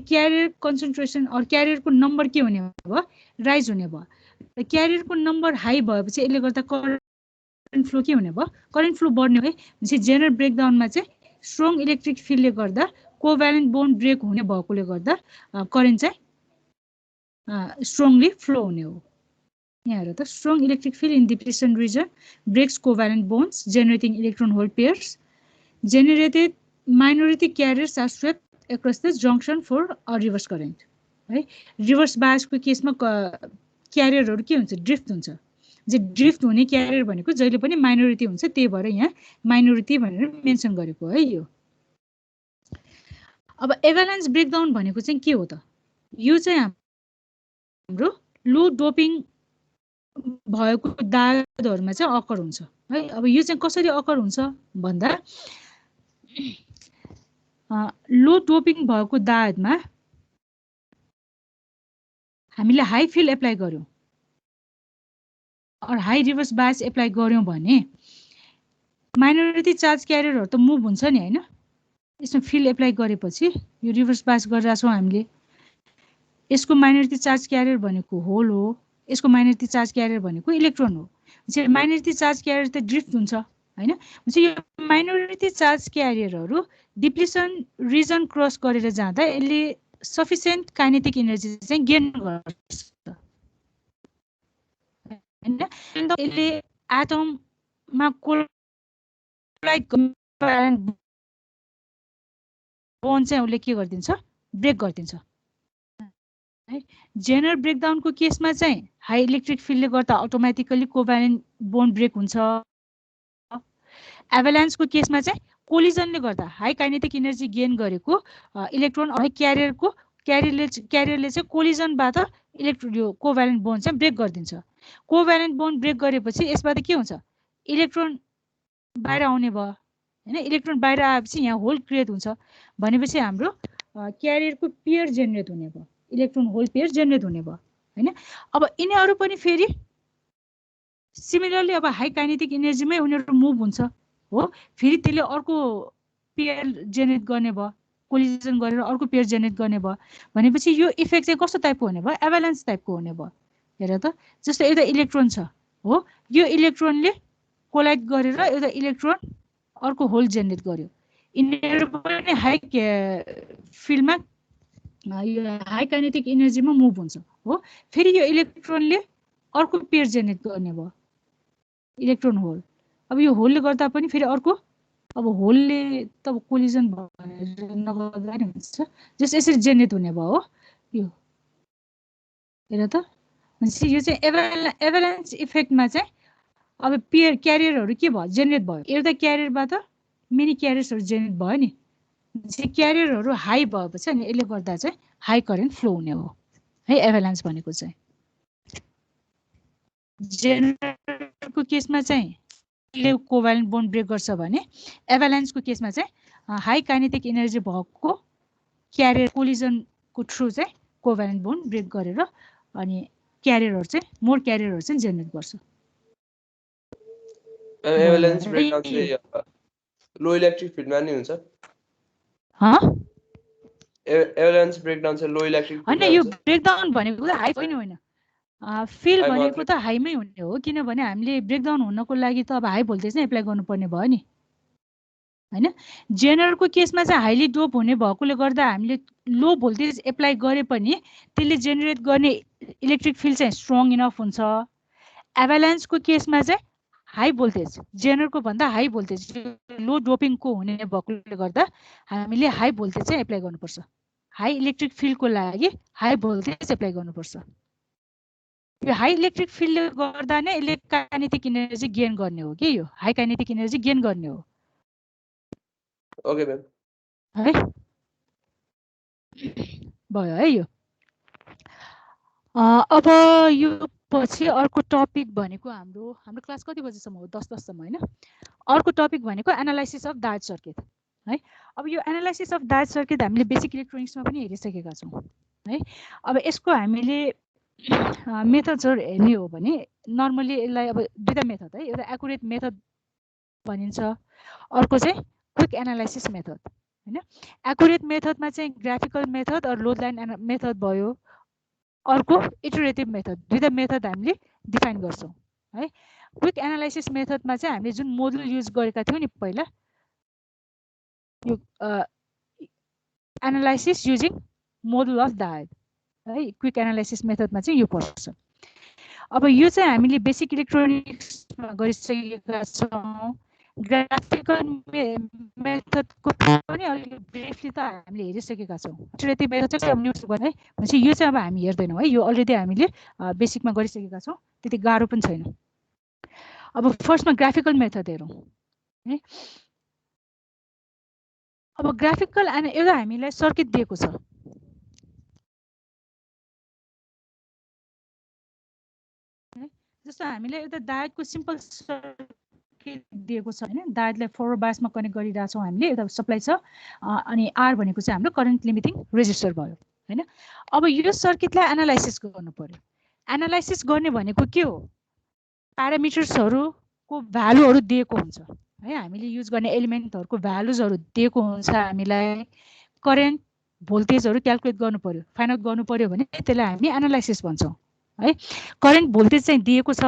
Speaker 1: क्यारियर कन्सन्ट्रेसन अर क्यारियरको नम्बर के हुने भयो, राइज हुने भयो। क्यारियरको नम्बर हाई भएपछि यसले गर्दा करेन्ट फ्लो के हुने भयो, करेन्ट फ्लो बढ्ने भयो। भनेपछि जेनरल ब्रेकडाउनमा चाहिँ स्ट्रङ इलेक्ट्रिक फिल्डले गर्दा कोभ्यालेन्ट बोन्ड ब्रेक हुने भएकोले गर्दा करेन्ट चाहिँ स्ट्रङली फ्लो हुने हो। यहाँ हेर त, strong electric field in depletion region breaks covalent bonds generating electron hole pairs generated minority carriers are swept across the junction for a reverse current है। रिभर्स बायसको केसमा क्यारियरहरु के हुन्छ, ड्रिफ्ट हुन्छ। जे ड्रिफ्ट हुने क्यारियर भनेको जहिले पनि माइनोरिटी हुन्छ, त्यही भएर यहाँ माइनोरिटी भनेर मेन्सन गरेको है यो। अब एभालान्च ब्रेकडाउन भनेको चाहिँ के हो त, यो चाहिँ हाम्रो लो डोपिङ भएको दागहरुमा चाहिँ अकर हुन्छ है। अब यो चाहिँ कसरी अकर हुन्छ भन्दा लो डोपिङ भएको दागमा हामीले हाई फिल एप्लाई गर्यौं और हाई रिभर्स बायस एप्लाई गर्यौं भने माइनोरिटी चार्ज क्यारियरहरु त मुभ हुन्छ नि हैन। यसमा फिल एप्लाई गरेपछि यो रिभर्स बायस गरिरहेका छौं हामीले। यसको माइनोरिटी चार्ज क्यारियर भनेको होल हो, यसको माइनोरिटी चार्ज क्यारियर भनेको इलेक्ट्रोन हो। चाहिँ माइनोरिटी चार्ज क्यारियर त ड्रिफ्ट हुन्छ हैन। चाहिँ यो माइनोरिटी चार्ज क्यारियरहरु डिप्लिसन रिजन क्रस गरेर जाँदा यसले सफिसिएन्ट काइनेटिक एनर्जी चाहिँ गेन गर्छ हैन। यसले एटममा कोलाइड बोन्ड चाहिँ उसले के गरिदिन्छ ब्रेक गरिदिन्छ है। जेनरल ब्रेकडाउनको केसमा चाहिँ हाई इलेक्ट्रिक फिल्डले गर्दा अटोमेटिकली कोभ्यालेन्ट बोन्ड ब्रेक हुन्छ। एभालान्सको केसमा चाहिँ कोलिजनले गर्दा हाई काइनेटिक एनर्जी गेन गरेको इलेक्ट्रोन अनि क्यारियरले चाहिँ कोलिजनबाट इलेक्ट्रोन यो कोभ्यालेन्ट बोन्ड चाहिँ ब्रेक गरिदिन्छ। कोभ्यालेन्ट बोन्ड ब्रेक गरेपछि यसबाट के हुन्छ इलेक्ट्रोन बाहिर आउने भयो हैन। इलेक्ट्रोन बाहिर आएपछि यहाँ होल क्रिएट हुन्छ भनेपछि हाम्रो क्यारियरको पेयर जेनेरेट हुने भयो, इलेक्ट्रोन होल पेयर जेनेरेट हुने भयो हैन। अब यिनीहरु पनि फेरि सिमिलरली अब हाई काइनेटिक एनर्जीमै उनीहरु मुभ हुन्छ हो। फेरि त्यसले अर्को पेयर जेनेरेट गर्ने भयो, कोलिजन गरेर अर्को पेयर जेनेरेट गर्ने भयो भनेपछि यो इफेक्ट चाहिँ कस्तो टाइपको हुने भयो एभालान्स टाइपको हुने भयो। हेर त जस्तो एउटा इलेक्ट्रोन छ हो, यो इलेक्ट्रोनले कोलाइड गरेर एउटा इलेक्ट्रोन अर्को होल जेनेरेट गर्यो। यिनीहरु पनि हाई फिल्डमा यो हाई काइनेटिक एनर्जीमा मुभ हुन्छ हो। फेरि यो इलेक्ट्रोनले अर्को पेयर जेनेरेट गर्ने भयो इलेक्ट्रोन होल। अब यो होलले गर्दा पनि फेरि अर्को अब होलले त कोलिजन भएर नगर्दा नि हुन्छ जस्ट यसरी जेनेरेट हुने भयो हो। यो हेर त भनेपछि यो चाहिँ एभालान्स इफेक्टमा चाहिँ अब पेयर क्यारियरहरु के भयो जेनेरेट भयो। एउटा क्यारियरबाट मेनी क्यारियर्सहरु जेनेरेट भयो नि। चाहिँ क्यारियरहरु हाई भएपछि अनि यसले गर्दा चाहिँ हाई करेन्ट फ्लो हुने हो है एभालान्स भनेको चाहिँ। जेनरलको केसमा चाहिँ यसले कोभ्यालेन्ट बोन्ड ब्रेक गर्छ भने एभालान्सको केसमा चाहिँ हाई काइनेटिक एनर्जी भएको क्यारियर कोलिजनको थ्रु चाहिँ कोभ्यालेन्ट बोन्ड ब्रेक गरेर अनि क्यारियरहरु चाहिँ मोर क्यारियरहरु चाहिँ जेनेरेट गर्छ।
Speaker 2: एभालान्स ब्रेकडाउन चाहिँ लो इलेक्ट्रिक फिल्डमा नि हुन्छ। एभालान्स ब्रेकडाउन चाहिँ लो इलेक्ट्रिक
Speaker 1: हैन यो ब्रेकडाउन भनेको हाई पनि होइन। फिल भनेको त हाईमै हुने हो किनभने हामीले ब्रेकडाउन हुनको लागि त अब हाई भोल्टेज नै एप्लाई गर्नुपर्ने भयो नि हैन। जेनरलको केसमा चाहिँ हाईली डोप हुने भएकोले गर्दा हामीले लो भोल्टेज एप्लाई गरे पनि त्यसले जेनेरेट गर्ने इलेक्ट्रिक फिल्ड चाहिँ स्ट्रङ इनफ हुन्छ। एभालान्सको केसमा चाहिँ हाई भोल्टेज जेनरलको भन्दा हाई भोल्टेज लो डोपिङको हुने भएकोले गर्दा हामीले हाई भोल्टेज चाहिँ एप्लाई गर्नुपर्छ। हाई इलेक्ट्रिक फिल्डको लागि हाई भोल्टेज एप्लाई गर्नुपर्छ। यो हाई इलेक्ट्रिक फिल्डले गर्दा नै यसले काइनेटिक एनर्जी गेन गर्ने हो कि यो हाई काइनेटिक एनर्जी गेन गर्ने हो।
Speaker 2: ओके म्याम
Speaker 1: है भयो है यो। अब यो पछि अर्को टपिक भनेको हाम्रो क्लास कति बजेसम्म हो 10 सम्म हैन। अर्को टपिक भनेको एनालाइसिस अफ डायोड सर्किट है। अब यो एनालाइसिस अफ डायोड सर्किट हामीले बेसिक इलेक्ट्रोनिक्समा पनि हेरिसकेका छौं है। अब यसको हामीले मेथड्सहरु हेर्ने हो भने नर्मली यसलाई अब दुईटा मेथड है, एउटा एक्युरेट मेथड भनिन्छ अर्को चाहिँ क्विक एनालाइसिस मेथड हैन। एक्युरेट मेथडमा चाहिँ ग्राफिकल मेथड र लोड लाइन मेथड भयो, अर्को इटरेटिभ मेथड। दुईटा मेथड हामीले डिफाइन गर्छौं है। क्विक एनालाइसिस मेथडमा चाहिँ हामीले जुन मोडुल युज गरेका थियौं नि पहिला यो analysis using module of diode है, क्विक एनालाइसिस मेथडमा चाहिँ यो पर्छ। अब यो चाहिँ हामीले बेसिक इलेक्ट्रोनिक्समा गरिसकेका छौं। ग्राफिकल मेथडको पनि अलिकति ब्रिफली त हामीले हेरिसकेका छौं। इटरेटिभ मेथड चाहिँ हम युज गर्ने भनेपछि यो चाहिँ अब हामी हेर्दैनौं है, यो अलरेडी हामीले बेसिकमा गरिसकेका छौं, त्यति गाह्रो पनि छैन। अब फर्स्टमा ग्राफिकल मेथड हेरौं है। अब ग्राफिकल एउटा हामीलाई सर्किट दिएको छ जस्तो हामीले एउटा डायोडको सिम्पल सर्किट दिएको छ हैन, डायोडलाई फरवर्ड बायसमा कनेक्ट गरिरहेछौँ हामीले, एउटा सप्लाई छ अनि आर भनेको चाहिँ हाम्रो करेन्ट लिमिटिङ रेजिस्टर भयो हैन। अब यो सर्किटलाई एनालाइसिस गर्नु पर्यो। एनालाइसिस गर्ने भनेको के हो, प्यारामिटर्सहरुको भ्यालुहरु दिएको हुन्छ है, हामीले युज गर्ने एलिमेन्टहरुको भ्यालुजहरु दिएको हुन्छ, हामीलाई करेन्ट भोल्टेजहरु क्याल्कुलेट गर्नु पर्यो, फाइन्ड आउट गर्नु पर्यो भने त्यसलाई हामी एनालाइसिस भन्छौँ है। करेन्ट भोल्टेज चाहिँ दिएको छ,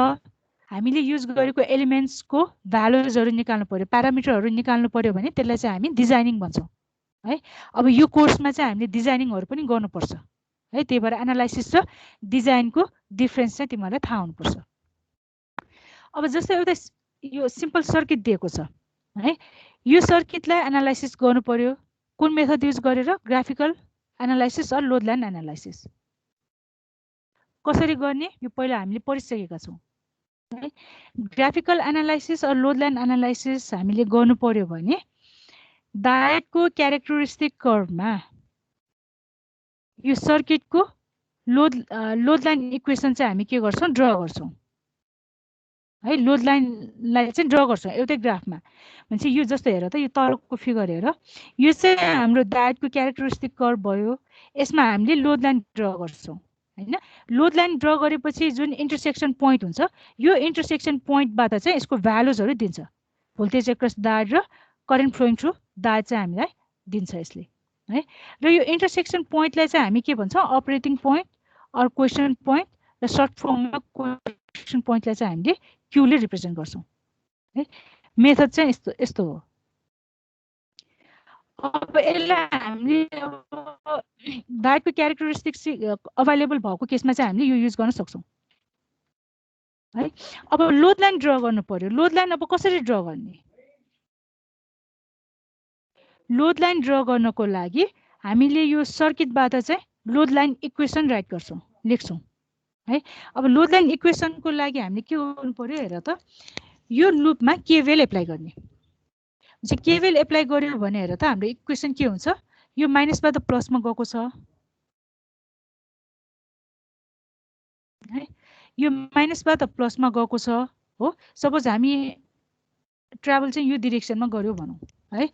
Speaker 1: हामीले युज गरेको एलिमेन्ट्सको भ्यालुजहरु निकाल्नु पर्यो, प्यारामिटरहरु निकाल्नु पर्यो भने त्यसलाई चाहिँ हामी डिजाइनिङ भन्छौँ है। अब यो कोर्समा चाहिँ हामीले डिजाइनिङहरु पनि गर्नुपर्छ है, त्यही भएर एनालाइसिस र डिजाइनको डिफरेन्स चाहिँ तिमीलाई थाहा हुनुपर्छ। अब जस्तै एउटा यो सिम्पल सर्किट दिएको छ है, यो सर्किटलाई एनालाइसिस गर्नु पर्यो कुन मेथड युज गरेर, graphical analysis or load line analysis. कसरी गर्ने यो पहिला हामीले पढिसकेका छौँ है। Graphical analysis or load line analysis हामीले गर्नु पर्यो भने डायोडको क्यारेक्टरिस्टिक कर्वमा यो सर्किटको लोड लाइन इक्वेसन चाहिँ हामी के गर्छौँ, ड्र गर्छौँ है। लोड लाइनलाई चाहिँ ड्र गर्छौँ एउटै ग्राफमा। भनेपछि यो जस्तो हेर त, यो तलको फिगर हेर, यो चाहिँ हाम्रो डायोडको क्यारेक्टरिस्टिक कर्व भयो, यसमा हामीले लोड लाइन ड्र गर्छौँ हैन। लोड लाइन ड्र गरेपछि जुन इन्टरसेक्सन पोइन्ट हुन्छ, यो इन्टरसेक्सन पोइन्टबाट चाहिँ यसको भ्यालुजहरु दिन्छ, भोल्टेज एक्रस डायोड र करेन्ट फ्लोइङ थ्रु डायोड चाहिँ हामीलाई दिन्छ यसले है। र यो इन्टरसेक्सन पोइन्टलाई चाहिँ हामी के भन्छौँ, operating point or question point, र सर्ट फर्ममा क्वेसन पोइन्टलाई चाहिँ हामीले क्यूले रिप्रेजेन्ट गर्छौँ है। मेथड चाहिँ यस्तो हो। अब यसलाई हामीले डायोडको क्यारेक्टरिस्टिक्स अभाइलेबल भएको केसमा चाहिँ हामीले यो युज गर्न सक्छौँ है। अब लोड लाइन ड्र गर्नु पर्यो। लोड लाइन अब कसरी ड्र गर्ने, लोड लाइन ड्र गर्नको लागि हामीले यो सर्किटबाट चाहिँ लोड लाइन इक्वेसन राइट गर्छौँ, लेख्छौँ है। अब लोड लाइन इक्वेसनको लागि हामीले के गर्नु पर्यो हेर त, यो लुपमा केभिएल एप्लाई गर्ने। केभिएल एप्लाई गर्यो भने हेर त हाम्रो इक्वेसन के हुन्छ, यो माइनसबाट प्लसमा गएको छ है, यो माइनसबाट प्लसमा गएको छ हो। सपोज हामी ट्राभल चाहिँ यो डिरेक्सनमा गर्यो भनौँ है।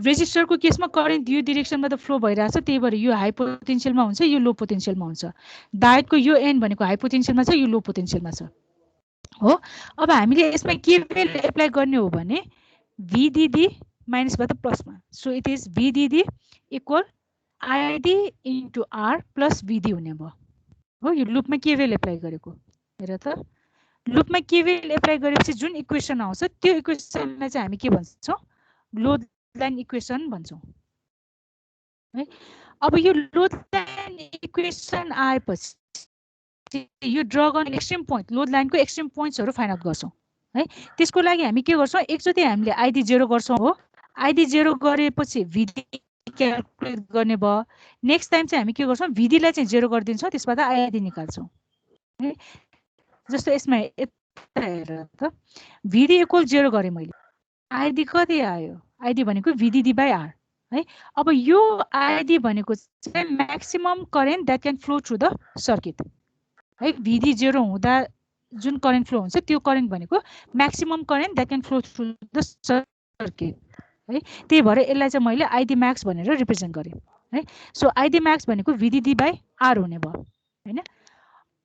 Speaker 1: रेजिस्टरको केसमा करेन्ट यो डिरेक्सनबाट फ्लो भइरहेछ, त्यही भएर यो हाई पोटेन्शियलमा हुन्छ, यो लो पोटेन्शियलमा हुन्छ। डायोडको यो एन्ड भनेको हाई पोटेन्शियलमा छ, यो लो पोटेन्शियलमा छ हो। अब हामीले यसमा केभिएल एप्लाई गर्ने हो भने VDD माइनसबाट प्लसमा, so it is VDD equal ID into R plus VD हुने भयो हो। यो लुपमा केभिएल एप्लाई गरेको हेर त, लुपमा केभिएल एप्लाई गरेपछि जुन इक्वेसन आउँछ त्यो इक्वेसनलाई चाहिँ हामी के भन्छौँ, लोड लाइन इक्वेसन भन्छौँ है। अब यो लोड लाइन इक्वेसन आएपछि यो ड्र गर्ने एक्सट्रिम पोइन्ट, लोड लाइनको एक्सट्रिम पोइन्ट्सहरु फाइन्ड आउट गर्छौँ है। त्यसको लागि हामी के गर्छौँ, एकचोटि हामीले ID 0 गर्छौँ हो। ID 0 गरेपछि VD क्याल्कुलेट गर्ने भयो। नेक्स्ट टाइम चाहिँ हामी के गर्छौँ, VD लाई चाहिँ 0 गरिदिन्छौँ, त्यसबाट ID निकाल्छौँ है। जस्तो यसमा हेर त, VD इक्वल 0 गरेँ मैले, ID कति आयो, ID भनेको VDD बाई R है। अब यो ID भनेको चाहिँ maximum current that can flow through the circuit है। VD 0 हुँदा जुन करेन्ट फ्लो हुन्छ त्यो करेन्ट भनेको maximum current that can flow through the circuit है। त्यही भएर यसलाई चाहिँ मैले ID म्याक्स भनेर रिप्रेजेन्ट गरेँ है। सो ID म्याक्स भनेको VDD बाई R हुने भयो हैन।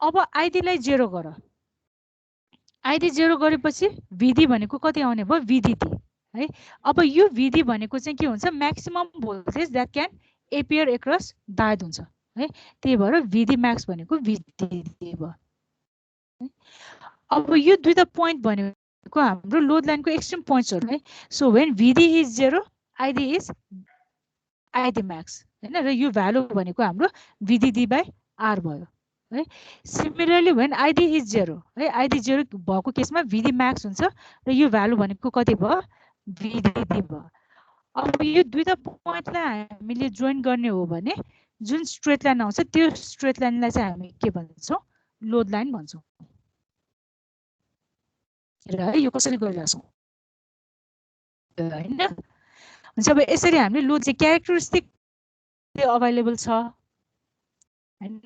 Speaker 1: अब ID लाई 0 गर, ID 0 गरेपछि VD भनेको कति आउने भयो, VDD है। अब यो VD भनेको चाहिँ के हुन्छ, maximum voltage that can appear across diode हुन्छ है। त्यही भएर VD म्याक्स भनेको VDD भयो। अब यो दुईटा पोइन्ट भनेको हाम्रो लोड लाइनको एक्सट्रिम पोइन्ट्सहरु है। So when VD is 0, ID is ID Max हैन, र यो भ्यालु भनेको हाम्रो VDD बाई R भयो है। सिमिलरली व्हेन ID इज 0 है, ID 0 भएको केसमा VD म्याक्स हुन्छ र यो भ्यालु भनेको कति भयो, VDD भयो। अब यो दुईटा पोइन्टलाई हामीले जोइन गर्ने हो भने जुन स्ट्रेट लाइन आउँछ त्यो स्ट्रेट लाइनलाई चाहिँ हामी के भन्छौँ, लोड लाइन भन्छौँ र यो कसरी गरिरहेछौँ हैन। हुन्छ अब यसरी हामीले लोड चाहिँ क्यारेक्टरिस्टिक अभाइलेबल छ हैन।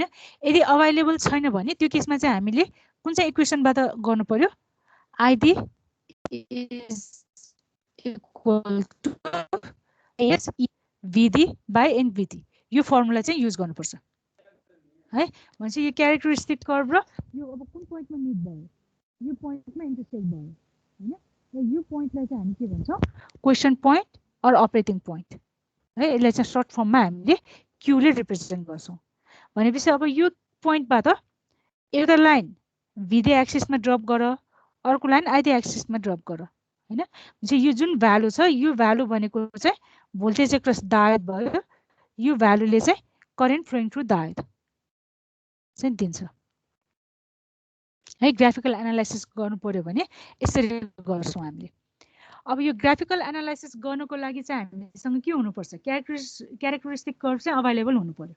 Speaker 1: यदि अभाइलेबल छैन भने त्यो केसमा चाहिँ हामीले कुन चाहिँ इक्वेसनबाट गर्नु पर्यो ID is equal to IS VD by NVT यो फर्मुला चाहिँ युज गर्नुपर्छ है भनेपछि यो क्यारेक्टरिस्टिक कर्भ र यो अब कुन पोइन्टमा मिट भयो यो पोइन्टमा इन्टरसेक्ट भयो हैन र यो पोइन्टलाई चाहिँ हामी के भन्छौं quiescent point or operating point है यसलाई चाहिँ सर्ट फर्ममा हामीले Q ले रिप्रेजेन्ट गर्छौं भनेपछि अब यो पोइन्टबाट एउटा लाइन VD एक्सिसमा ड्रप गर अर्को लाइन ID एक्सिसमा ड्रप गर हैन चाहिँ यो जुन भ्यालु छ यो भ्यालु भनेको चाहिँ भोल्टेज एक्रस डायोड भयो यो भ्यालुले चाहिँ करेन्ट फ्लोइङ थ्रु डायोड चाहिँ दिन्छ है ग्राफिकल एनालाइसिस गर्नु पर्यो भने यसरी गर्छौं हामीले अब यो ग्राफिकल एनालाइसिस गर्नको लागि चाहिँ हामीसँग के हुनुपर्छ क्यारेक्टरिस्टिक कर्भ चाहिँ अवेलेबल हुनु पर्यो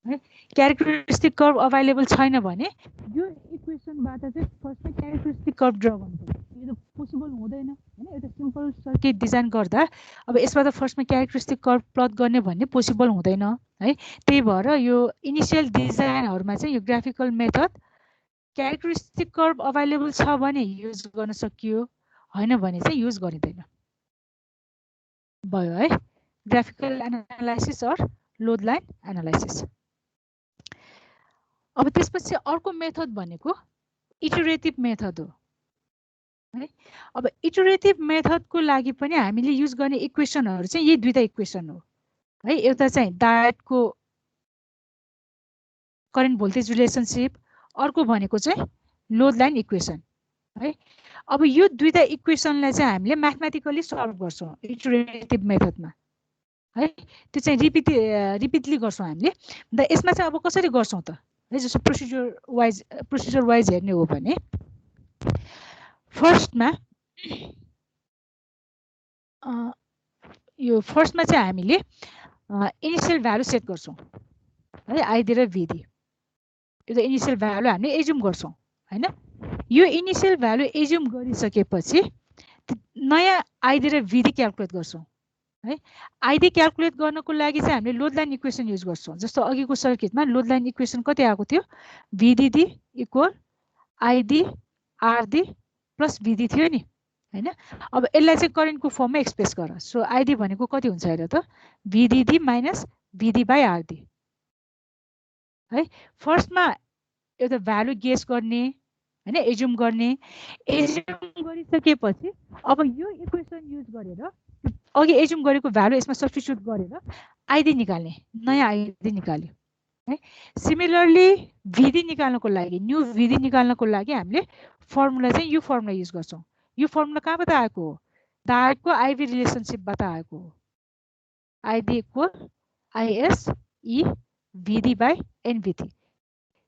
Speaker 1: है क्यारेक्टरिस्टिक कर्भ अवेलेबल छैन भने यो इक्वेसनबाट चाहिँ फर्स्टमा क्यारेक्टरिस्टिक कर्भ ड्रा गर्नुपर्छ यो त पोसिबल हुँदैन हैन एउटा सिम्पल सर्किट डिजाइन गर्दा अब यसबाट फर्स्टमा क्यारेक्टरिस्टिक कर्भ प्लट गर्ने भन्ने पोसिबल हुँदैन है त्यही भएर यो इनिशियल डिजाइनहरुमा चाहिँ यो graphical method characteristic curve available छ भने युज गर्न सकियो हैन भने चाहिँ युज गरिदैन भयो है graphical analysis or load line analysis अब त्यसपछि अर्को मेथड भनेको इटरेटिभ मेथड हो है अब इटरेटिभ मेथडको लागि पनि हामीले युज गर्ने इक्वेसनहरु चाहिँ यही दुईटा इक्वेसन हो है एउटा चाहिँ डायोडको करेन्ट भोल्टेज रिलेसनशिप अर्को भनेको चाहिँ लोड लाइन इक्वेसन है अब यो दुईटा इक्वेसनलाई चाहिँ हामीले म्याथमेटिकली सल्भ गर्छौं इटरेटिभ मेथडमा है त्यो चाहिँ रिपिटली गर्छौं हामीले र यसमा चाहिँ अब कसरी गर्छौं त है जस्तो प्रोसिजर वाइज हेर्ने हो भने फर्स्टमा चाहिँ हामीले इनिशियल भ्यालु सेट गर्छौं है आईडी र भिडी यो त इनिशियल भ्यालु हामीले एज्युम गर्छौं हैन यो इनिशियल भ्यालु एज्युम गरिसकेपछि नयाँ आईडी र भिडी क्याल्कुलेट गर्छौं है आईडी क्याल्कुलेट गर्नको लागि चाहिँ हामीले लोड लाइन इक्वेसन युज गर्छौं जस्तो अघिको सर्किटमा लोड लाइन इक्वेसन कति आएको थियो VDD equal ID RD plus VD थियो नि हैन अब यसलाई चाहिँ करेन्टको फर्ममा एक्सप्रेस गर सो आईडी भनेको कति हुन्छ हेर त VDD minus VD by RD है फर्स्टमा एउटा भ्यालु गेस गर्ने हैन एज्युम गरिसकेपछि अब यो इक्वेसन युज गरेर अघि एज्युम गरेको भ्यालु यसमा सब्स्टिट्युट गरेर आईडी निकाल्ने नयाँ आईडी निकाल्यो है सिमिलरली VD निकाल्नको लागि न्यू VD निकाल्नको लागि हामीले फर्मुला चाहिँ यो फर्मुला युज गर्छौं यो फर्मुला कहाँबाट आएको हो डायोडको IV रिलेसनशिपबाट आएको हो ID equal IS E VD by NVT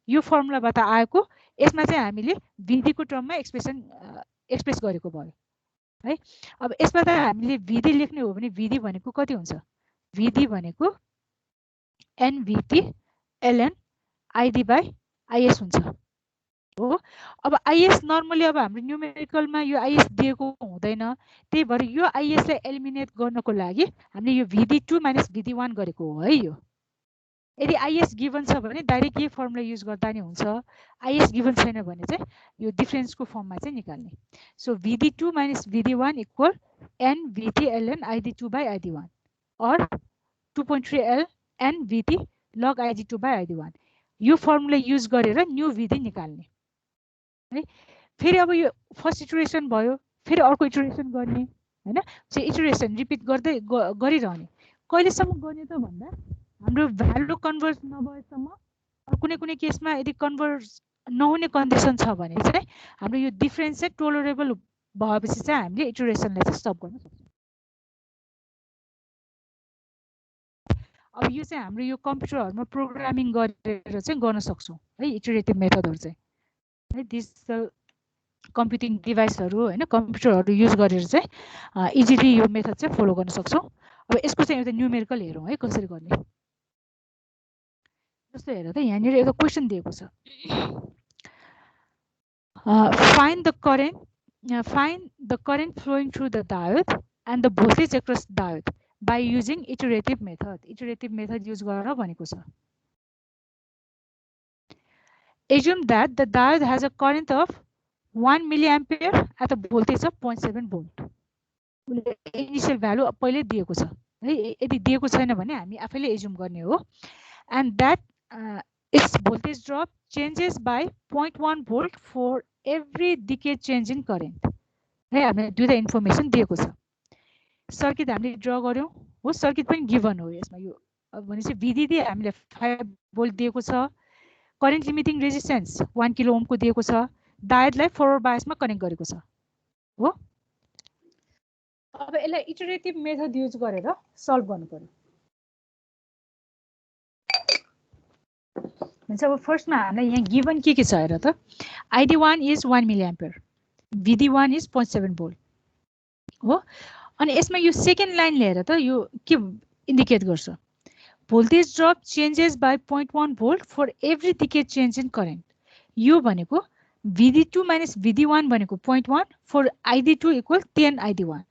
Speaker 1: यो फर्मुलाबाट आएको यसमा चाहिँ हामीले VD को टर्ममा एक्सप्रेस गरेको भयो है अब यसबाट हामीले VD लेख्ने हो भने VD भनेको कति हुन्छ VD भनेको NVT ln ID by IS हुन्छ हो अब IS नर्मली अब हाम्रो न्यूमेरिकलमा यो IS दिएको हुँदैन त्यही भएर यो IS लाई एलिमिनेट गर्नको लागि हामीले यो VD2 माइनस VD1 गरेको हो है यो यदि IS गिवन छ भने डाइरेक्ट यही फर्मुला युज गर्दा नि हुन्छ IS गिवन छैन भने चाहिँ यो डिफरेन्सको फर्ममा चाहिँ निकाल्ने so VD2 minus VD1 equal NVT ln ID2 by ID1 और 2.3 L NVT log ID2 by ID1 यो फर्मुला युज गरेर न्यू VD निकाल्ने है फेरि अब यो फर्स्ट इटरेसन भयो फेरि अर्को इटरेसन गर्ने हैन चाहिँ इटरेसन रिपिट गर्दै गरिरहने कहिलेसम्म गर्ने त भन्दा हाम्रो भ्यालु कन्भर्ज नभएसम्म कुनै कुनै केसमा यदि कन्भर्ज नहुने कन्डिसन छ भने चाहिँ हाम्रो यो डिफरेन्स चाहिँ टोलरेबल भएपछि चाहिँ हामीले इटरेसनलाई चाहिँ स्टप गर्न सक्छौं अब यो चाहिँ हाम्रो यो कम्प्युटरहरुमा प्रोग्रामिङ गरेर चाहिँ गर्न सक्छौं है इटरेटिभ मेथडहरु चाहिँ है डिजिटल कम्प्युटिङ डिभाइसहरु हैन कम्प्युटरहरु युज गरेर चाहिँ इजिली यो मेथड चाहिँ फलो गर्न सक्छौं अब यसको चाहिँ एउटा न्यूमेरिकल हेरौं है कसरी गर्ने जस्तो हेर त यहाँ निर एउटा क्वेशन दिएको छ find the current flowing through the diode and the voltage across diode by using iterative method use गरेर भनेको छ assume that the diode has a current of 1 milliampere at a voltage of 0.7 volt. Initial value पहिले दिएको छ है, यदि दिएको छैन भने हामी आफैले एज्युम गर्ने हो. And that its voltage drop changes by 0.1 volt for every decade change in current. है, हामीले दुईटा इन्फर्मेसन दिएको छ. सर्किट हामीले ड्र गर्यौं हो, सर्किट पनि गिभन हो यसमा. यो भनेपछि VDD हामीले 5 भोल्ट दिएको छ, current limiting resistance 1 kilo Om को दिएको छ, डायोडलाई फरवर्ड बायसमा कनेक्ट गरेको छ हो. अब यसलाई इटरेटिभ मेथड युज गरेर सल्भ गर्नु पर्यो. भन्छ अब फर्स्टमा हामीलाई यहाँ गिभन के छ हेर त. ID1 is 1 milliampere, VD1 is 0.7 volt हो. अनि यसमा यो सेकेन्ड लाइन लिएर त यो के इन्डिकेट गर्छ, voltage drop changes by 0.1 volt for every decade change in current. यो भनेको VD2 minus VD1 भनेको 0.1 for ID2 equal 10 ID1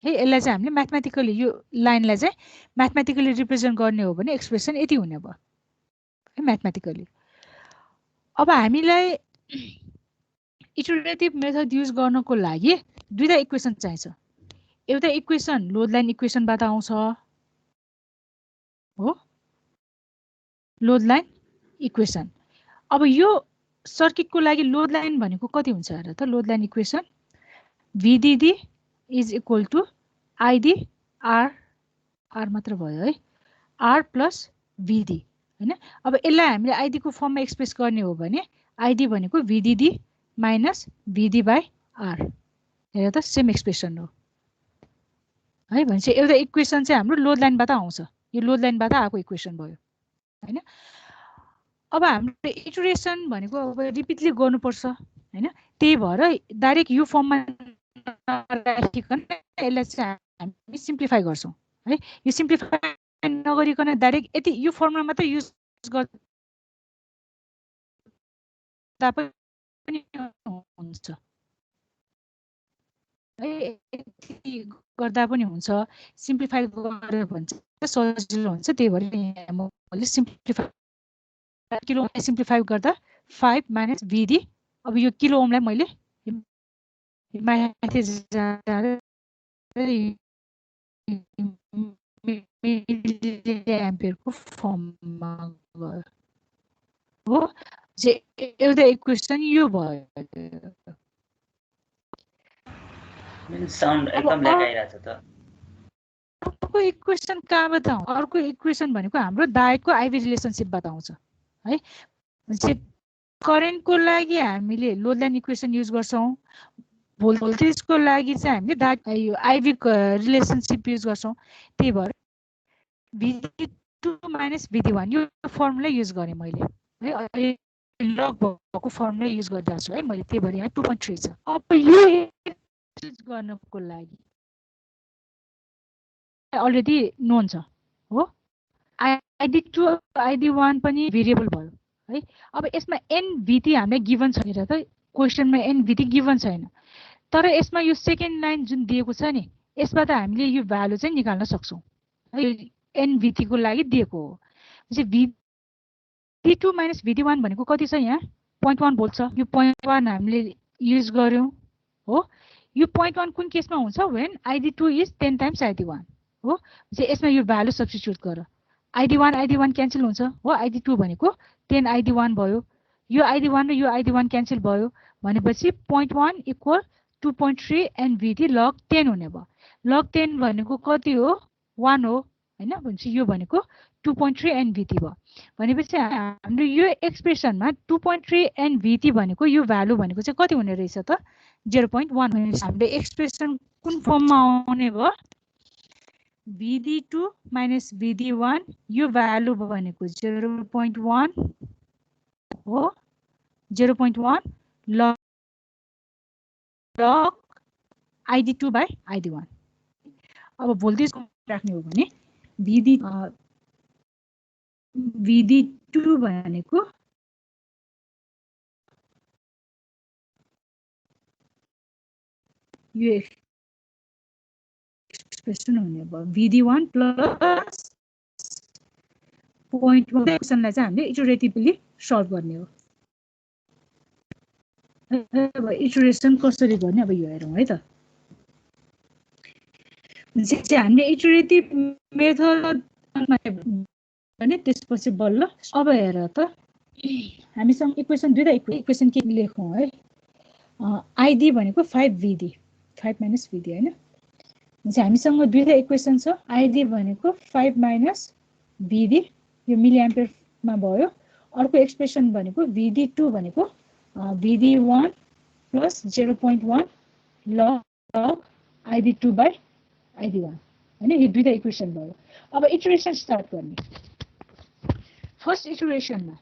Speaker 1: है. यसलाई चाहिँ हामीले म्याथमेटिकली यो लाइनलाई चाहिँ म्याथमेटिकली रिप्रेजेन्ट गर्ने हो भने एक्सप्रेसन यति हुने भयो है म्याथमेटिकली. अब हामीलाई इटरेटिभ मेथड युज गर्नको लागि दुईटा इक्वेसन चाहिन्छ. एउटा इक्वेसन लोड लाइन इक्वेसनबाट आउँछ हो, लोड लाइन इक्वेसन. अब यो सर्किटको लागि लोड लाइन भनेको कति हुन्छ हेर त. Load line equation VDD is equal to ID R मात्र भयो है, R प्लस VD हैन. अब यसलाई हामीले ID को फर्ममा एक्सप्रेस गर्ने हो भने ID भनेको VDD minus VD by R. हेर त सेम एक्सप्रेसन हो है. भनेपछि एउटा इक्वेसन चाहिँ हाम्रो लोड लाइनबाट आउँछ. यो लोड लाइनबाट आएको इक्वेसन भयो हैन. अब हामीले इटरेसन भनेको अब रिपिटली गर्नुपर्छ हैन. त्यही भएर डाइरेक्ट यो फर्ममा नराखिकन यसलाई चाहिँ हामी सिम्प्लिफाई गर्छौं है. यो सिम्प्लिफाई नगरिकन डाइरेक्ट यति यो फर्मुला मात्र युज गर्दा पनि हुन्छ है, यति गर्दा पनि हुन्छ. सिम्प्लिफाई गरेर भन्छ सजिलो हुन्छ. त्यही भएर मैले सिम्प्लिफाई किलो सिम्प्लिफाई गर्दा 5 माइनस VD. अब यो किलो ओमलाई मैले एम्पियरको फर्ममा गयो हो. एउटा इक्वेसन यो भयो.
Speaker 5: साउन्ड एकदम ल्याग आइराछ त.
Speaker 1: अर्को इक्वेसन कहाँबाट आउँछ? अर्को इक्वेसन भनेको हाम्रो डायोडको आइभी रिलेसनशिपबाट आउँछ है. करेन्टको लागि हामीले लोड लाइन इक्वेसन युज गर्छौं, भोल्टेजको लागि चाहिँ हामीले डायोड यो आइभी रिलेसनशिप युज गर्छौं. त्यही भएर VD2 माइनस VD1 यो फर्मुला युज गरे मैले है. अहिले लग भएको फर्मुला युज गर्दा छु है मैले. त्यही भएर यहाँ 2.3 छ. अब यो युज गर्नको लागि अलरेडी नोन छ हो. ID2 ID1 पनि भेरिएबल भयो है. अब यसमा NVT हामीले गिभन छैन त, क्वेशनमा NVT गिभन छैन. तर यसमा यो सेकेन्ड लाइन जुन दिएको छ नि, यसबाट हामीले यो भ्यालु चाहिँ निकाल्न सक्छौं है. NVT को लागि दिएको हो. VD2 माइनस VD1 भनेको कति छ यहाँ 0.1 भोल्ट छ. यो 0.1 हामीले युज गर्यौं हो. यो 0.1 कुन केसमा हुन्छ when ID2 is 10 times ID1 हो. यसमा यो भ्यालु सब्स्टिट्युट गर. ID1 क्यान्सल हुन्छ हो. ID2 भनेको 10 ID1 भयो. यो ID1 र यो ID1 क्यान्सल भयो भनेपछि 0.1 इक्वल 2.3 and VD log 10 हुने भयो. log 10 भनेको कति हो 1 हो हैन. भनेपछि यो भनेको 2.3 and VT भयो. भनेपछि हाम्रो यो एक्सप्रेसनमा 2.3 and VT भनेको यो भ्यालु भनेको चाहिँ कति हुने रहेछ त 0.1. भनेपछि हामीले एक्सप्रेसन कुन फर्ममा आउने भयो VD2 माइनस VD1 यो भ्यालु भनेको 0.1 हो. 0.1 log ID2 by ID1. अब भोल्टेज राख्ने हो भने VD2 भनेको यो एक्सप्रेसन हुने भयो VD1 प्लस 0.1 क्वेशनलाई चाहिँ हामीले इटरेटिभली सल्भ गर्ने हो। अब इटरेसन कसरी गर्ने अब यो हेरौँ है त। हामीले इटरेटिभ मेथड भने त्यसपछि बल्ल अब हेर त हामीसँग इक्वेसन दुईटा इक्वेसन के लेखौँ है। आइडी भनेको 5VD 5 - VD हैन। हामीसँग दुईटा इक्वेसन छ। आइडी भनेको 5 - VD यो मिली एम्पियरमा भयो। अर्को एक्सप्रेसन भनेको VD2 भनेको VD1 प्लस 0.1 log ID2/ID1 हैन। यो दुईटा इक्वेसन भयो। अब इटरेसन स्टार्ट गर्ने। फर्स्ट इटरेसनमा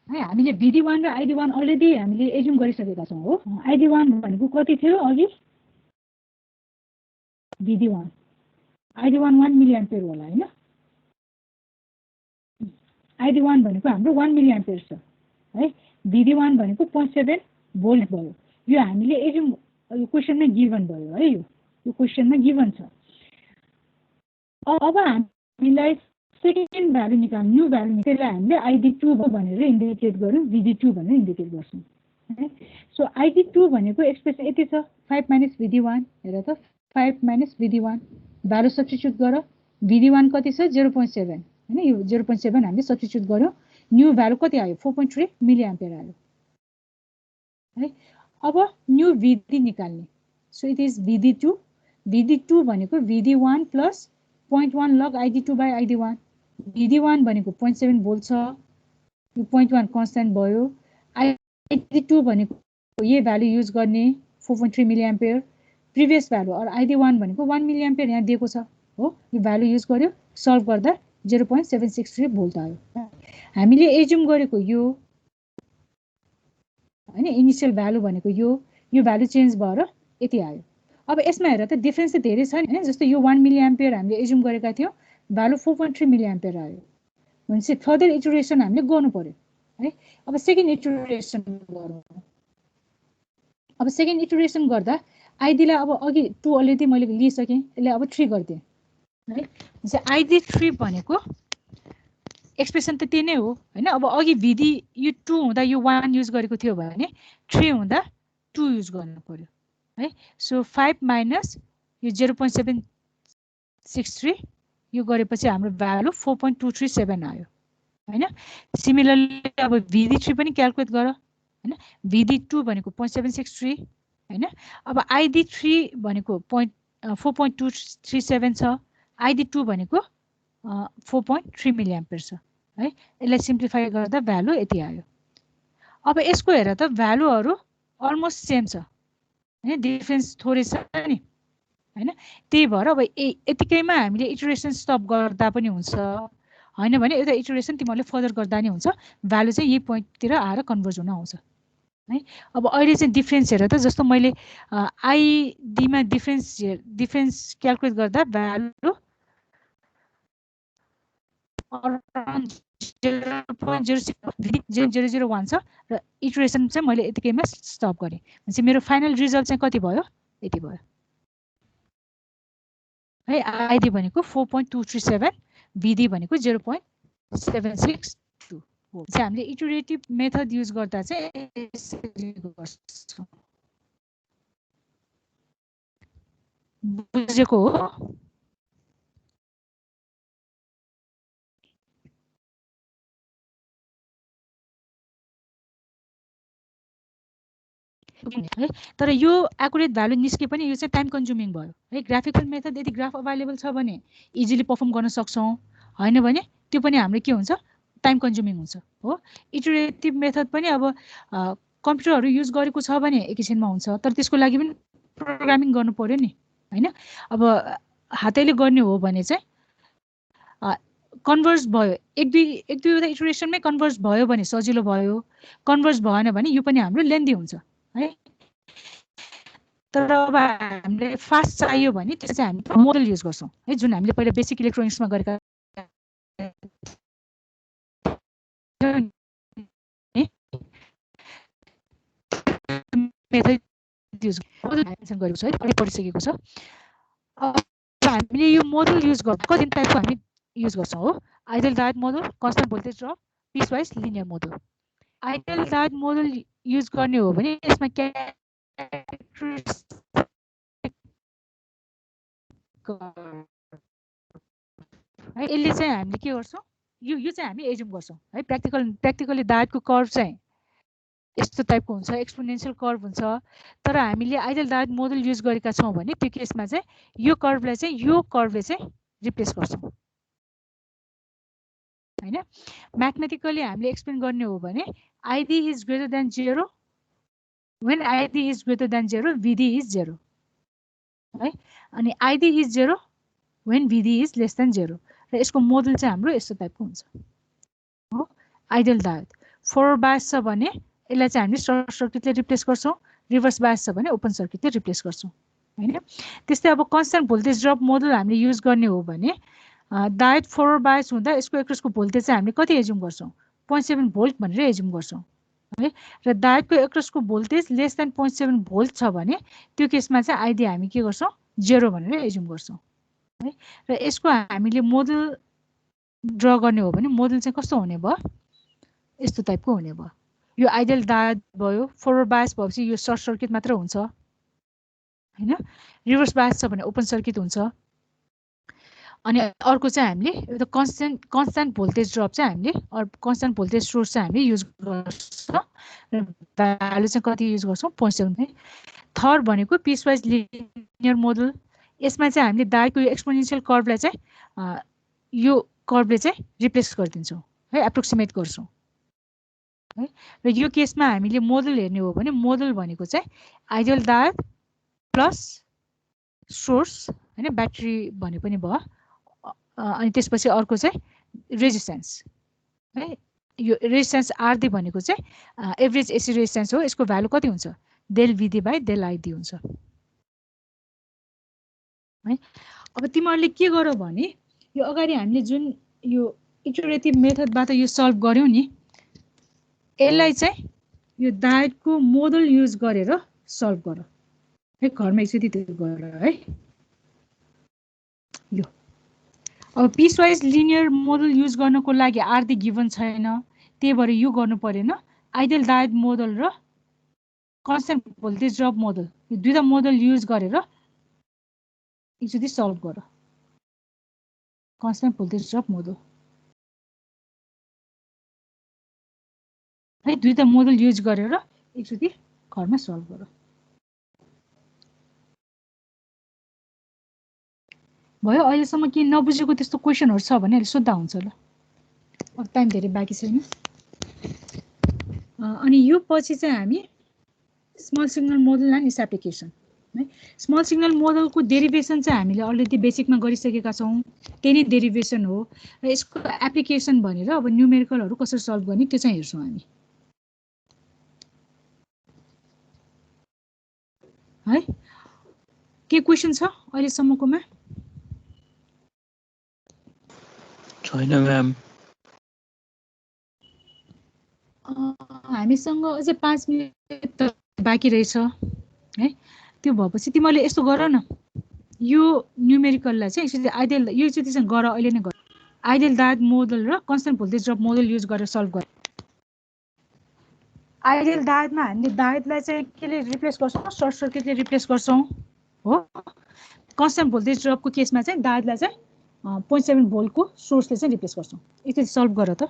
Speaker 1: है हामीले VD1 र ID1 अलरेडी हामीले एज्युम गरिसकेका छौँ हो। ID1 भनेको कति थियो अघि? VD1 ID1 1 मिली एम्पियर होला हैन। ID1 भनेको हाम्रो 1 मिली एम्पियर छ है। VD1 भनेको 0.7 भोल्ट भयो। यो हामीले एज्युम क्वेसनमै गिभन भयो है। यो क्वेसनमा गिभन छ। अब हामीलाई सेकेन्ड भ्यालु निकाल्नु, न्यू भ्यालु निकाल्दा हामीले ID2 भनेर इन्डिकेट गर्छौँ, VD2 भनेर इन्डिकेट गर्छौँ है। सो ID2 भनेको एक्सप्रेसन यति छ 5 - VD1 हेर त 5 - VD1 भ्यालु सब्स्टिट्युट गर। VD1 कति छ 0.7 हैन। यो 0.7 हामीले सब्स्टिट्युट गर्यो। न्यू भ्यालु कति आयो 4.3 मिली एम्पियर आयो है। अब न्यू VD निकाल्ने। So it is VD2। VD2 भनेको VD1 plus 0.1 log ID2/ID1। VD1 भनेको 0.7 भोल्ट छ। यो 0.1 कन्स्टेन्ट भयो। ID2 भनेको यही भ्यालु युज गर्ने 4.3 मिली एम्पियर प्रिभियस भ्यालु। और ID1 भनेको 1 मिली एम्पियर यहाँ दिएको छ हो। यो भ्यालु युज गर्यो, सल्भ गर्दा 0.763 भोल्ट आयो। हामीले एज्युम गरेको यो हैन। इनिशियल भ्यालु भनेको यो भ्यालु चेन्ज भएर यति आयो। अब यसमा हेर त डिफरेन्स त धेरै छ नि हैन। जस्तो यो 1 मिली एम्पियर हामीले एज्युम गरेका थियौँ, भ्यालु 4.3 मिली एम्पियर आयो। भनेपछि फर्दर इटरेसन हामीले गर्नु पर्यो है। अब सेकेन्ड इटरेसन गरौँ। अब सेकेन्ड इटरेसन गर्दा आइडीलाई अब अघि 2 अलरेडी मैले लिइसकेँ, यसले अब 3 गरिदिएँ है। ID3 भनेको एक्सप्रेसन त त्यही नै हो हैन। अब अघि VD यो 2 हुँदा यो 1 युज गरेको थियो भने 3 हुँदा 2 युज गर्नु पर्यो है। सो 5 - यो 0.763 यो गरेपछि हाम्रो भ्यालु 4.237 आयो हैन। सिमिलरली अब VD3 पनि क्याल्कुलेट गर हैन। VD2 भनेको 0.763 हैन। अब ID3 भनेको 4.237 छ। ID2 भनेको 4.3 मिली एम्पियर छ है। यसलाई सिम्प्लिफाई गर्दा भ्यालु यति आयो। अब यसको हेर त भ्यालुहरु अलमोस्ट सेम छ हैन। डिफरेन्स थोरै छ नि हैन। त्यही भएर अब यतिकैमा हामीले इटरेसन स्टप गर्दा पनि हुन्छ हैन भने एउटा इटरेसन तिमीले फर्दर गर्दा नि हुन्छ। भ्यालु चाहिँ यही पोइन्टतिर आएर कन्भर्ज हुन आउँछ है। अब अहिले चाहिँ डिफरेन्स हेर त। जस्तो मैले आइडी मा डिफरेन्स क्याल्कुलेट गर्दा भ्यालु अराउन्ड 0.001 छ र इटरेसन चाहिँ मैले यतिकैमा स्टप गरेँ। भनेपछि मेरो फाइनल रिजल्ट चाहिँ कति भयो यति भयो है। आइडी भनेको 4.237, VD भनेको 0.762 हो। चाहिँ हामीले इटरेटिभ मेथड युज गर्दा चाहिँ यसरी गर्छौँ। बुझेको हो? है। तर यो एक्युरेट भ्यालु निस्के पनि यो चाहिँ टाइम कन्ज्युमिङ भयो है। ग्राफिकल मेथड यदि ग्राफ अभाइलेबल छ भने इजिली पर्फर्म गर्न सक्छौँ हैन भने त्यो पनि हाम्रो के हुन्छ टाइम कन्ज्युमिङ हुन्छ हो। इटरेटिभ मेथड पनि अब कम्प्युटरहरु युज गरेको छ भने एकैछिनमा हुन्छ। तर त्यसको लागि पनि प्रोग्रामिङ गर्नु पर्यो नि हैन। अब हातैले गर्ने हो भने चाहिँ कन्भर्ज भयो। एक दुईवटा इटरेसनमै कन्भर्ज भयो भने सजिलो भयो। कन्भर्ज भएन भने यो पनि हाम्रो लेन्दी हुन्छ है। तर अब हामीले फास्ट चाहियो भने त्यो चाहिँ हामी मोडल युज गर्छौं है। जुन हामीले पहिला बेसिक इलेक्ट्रोनिक्समा गरेका मेथड युज गरेको छ है। अलि पढिसकेको छ। अब हामीले यो मोडल युज गर्दा कति टाइपको हामी युज गर्छौं हो। Ideal diode model, constant voltage drop, piecewise linear model ideal diode model use गर्ने हो भने यसमा क्यारेक्टरिस्टिक है यसले चाहिँ हामीले के गर्छौँ यो चाहिँ हामी एज्युम गर्छौँ है प्र्याक्टिकली डायटको कर्भ चाहिँ यस्तो टाइपको हुन्छ एक्सपोनेन्शियल कर्भ हुन्छ तर हामीले आइडल डायट मोडल युज गरेका छौँ भने त्यो केसमा चाहिँ यो कर्भले चाहिँ रिप्लेस गर्छौँ हैन म्याथमेटिकली हामीले एक्सप्लेन गर्ने हो भने ID is greater then 0 when id is greater than 0 vd is 0 है अनि id is 0 when vd is less than 0 र यसको मोडल चाहिँ हाम्रो यस्तो टाइपको हुन्छ हो आइडल डायोड फरवर्ड बायस छ भने यसलाई चाहिँ हामीले सर्ट सर्किटले रिप्लेस गर्छौँ रिभर्स बायस छ भने ओपन सर्किटले रिप्लेस गर्छौँ हैन त्यस्तै अब कन्स्ट्यान्ट भोल्टेज ड्रप मोडल हामीले युज गर्ने हो भने डायोड फरवर्ड बायस हुँदा यसको एक्रोसको भोल्टेज चाहिँ हामीले कति एज्युम गर्छौँ 0.7 भोल्ट भनेर एज्युम गर्छौँ है र डायोडको एक्रोसको भोल्टेज लेस देन 0.7 भोल्ट छ भने त्यो केसमा चाहिँ आइडी हामी के गर्छौँ 0 भनेर एज्युम गर्छौँ है र यसको हामीले मोडल ड्र गर्ने हो भने मोडल चाहिँ कस्तो हुने भयो यस्तो टाइपको हुने भयो यो आइडल डायोड भयो फरवर्ड बायस भएपछि यो सर्ट सर्किट मात्र हुन्छ हैन रिभर्स बायस छ भने ओपन सर्किट हुन्छ अनि अर्को चाहिँ हामीले एउटा कन्स्ट्यान्ट भोल्टेज ड्रप चाहिँ हामीले कन्स्ट्यान्ट भोल्टेज सोर्स चाहिँ हामीले युज गर्छौँ र भ्यालु चाहिँ कति युज गर्छौँ 0.7 थर्ड भनेको पिस वाइज लिनियर मोडल यसमा चाहिँ हामीले डायोडको यो एक्सपोनेन्शियल कर्भलाई चाहिँ यो कर्भले चाहिँ रिप्लेस गरिदिन्छौँ है एप्रोक्सिमेट गर्छौँ है र यो केसमा हामीले मोडल हेर्ने हो भने मोडल भनेको चाहिँ आइडल डायोड प्लस सोर्स हैन ब्याट्री भने पनि भयो अनि त्यसपछि अर्को चाहिँ रेजिस्टेन्स है यो रेजिस्टेन्स आरडी भनेको चाहिँ एभरेज एसी रेजिस्टेन्स हो यसको भ्यालु कति हुन्छ del Bhidi by del ID हुन्छ है अब तिमीहरूले के गर्यो भने यो अगाडि हामीले जुन यो इटरेटिभ मेथडबाट यो सल्भ गर्यौं नि यसलाई चाहिँ यो डायोडको मोडल युज गरेर सल्भ गर है घरमा एकचोटि त्यो गर है यो अब piecewise linear model use गर्नको लागि आरडी गिभन छैन त्यही भएर यो गर्नु परेन आइडल डायोड मोडल र कन्स्ट्यान्ट भोल्टेज ड्रप मोडल यो दुईटा मोडल युज गरेर एकचोटि सल्भ गर कन्स्ट्यान्ट भोल्टेज ड्रप मोडल है दुईटा मोडल युज गरेर एकचोटि घरमा सल्भ गर भयो अहिलेसम्म के नबुझेको त्यस्तो क्वेसनहरु छ भने अहिले सोध्दा हुन्छ ल अब टाइम धेरै बाँकी छैन अनि यो पछि चाहिँ हामी small signal model and it's application है स्मल सिग्नल मोडलको डेरिभेसन चाहिँ हामीले अलरेडी बेसिकमा गरिसकेका छौं त्यही नै डेरिभेसन हो र यसको एप्लिकेसन भनेर अब न्यूमेरिकलहरु कसरी सल्भ गर्ने त्यो चाहिँ हेर्छौं हामी है के क्वेशन छ अहिलेसम्मकोमा
Speaker 4: छैन म्याम
Speaker 1: हामीसँग अझै 5 मिनेट बाँकी रहेछ है त्यो भएपछि तिमीले यस्तो गर न यो न्यूमेरिकललाई चाहिँ यसरी आइडल यो चाहिँ चाहिँ गर अहिले नै गर आइडल डायोड मोडल र constant voltage drop model use गरेर सल्भ गर आइडल डायोडमा हामीले डायोडलाई चाहिँ केले रिप्लेस गर्छौं सर्ट सर्किटले रिप्लेस गर्छौं हो कन्स्ट्यान्ट भोल्टेज ड्रपको केसमा चाहिँ डायोडलाई चाहिँ 0.7 भोल्टको सोर्सले चाहिँ रिप्लेस गर्छौं यसरी सल्भ गर त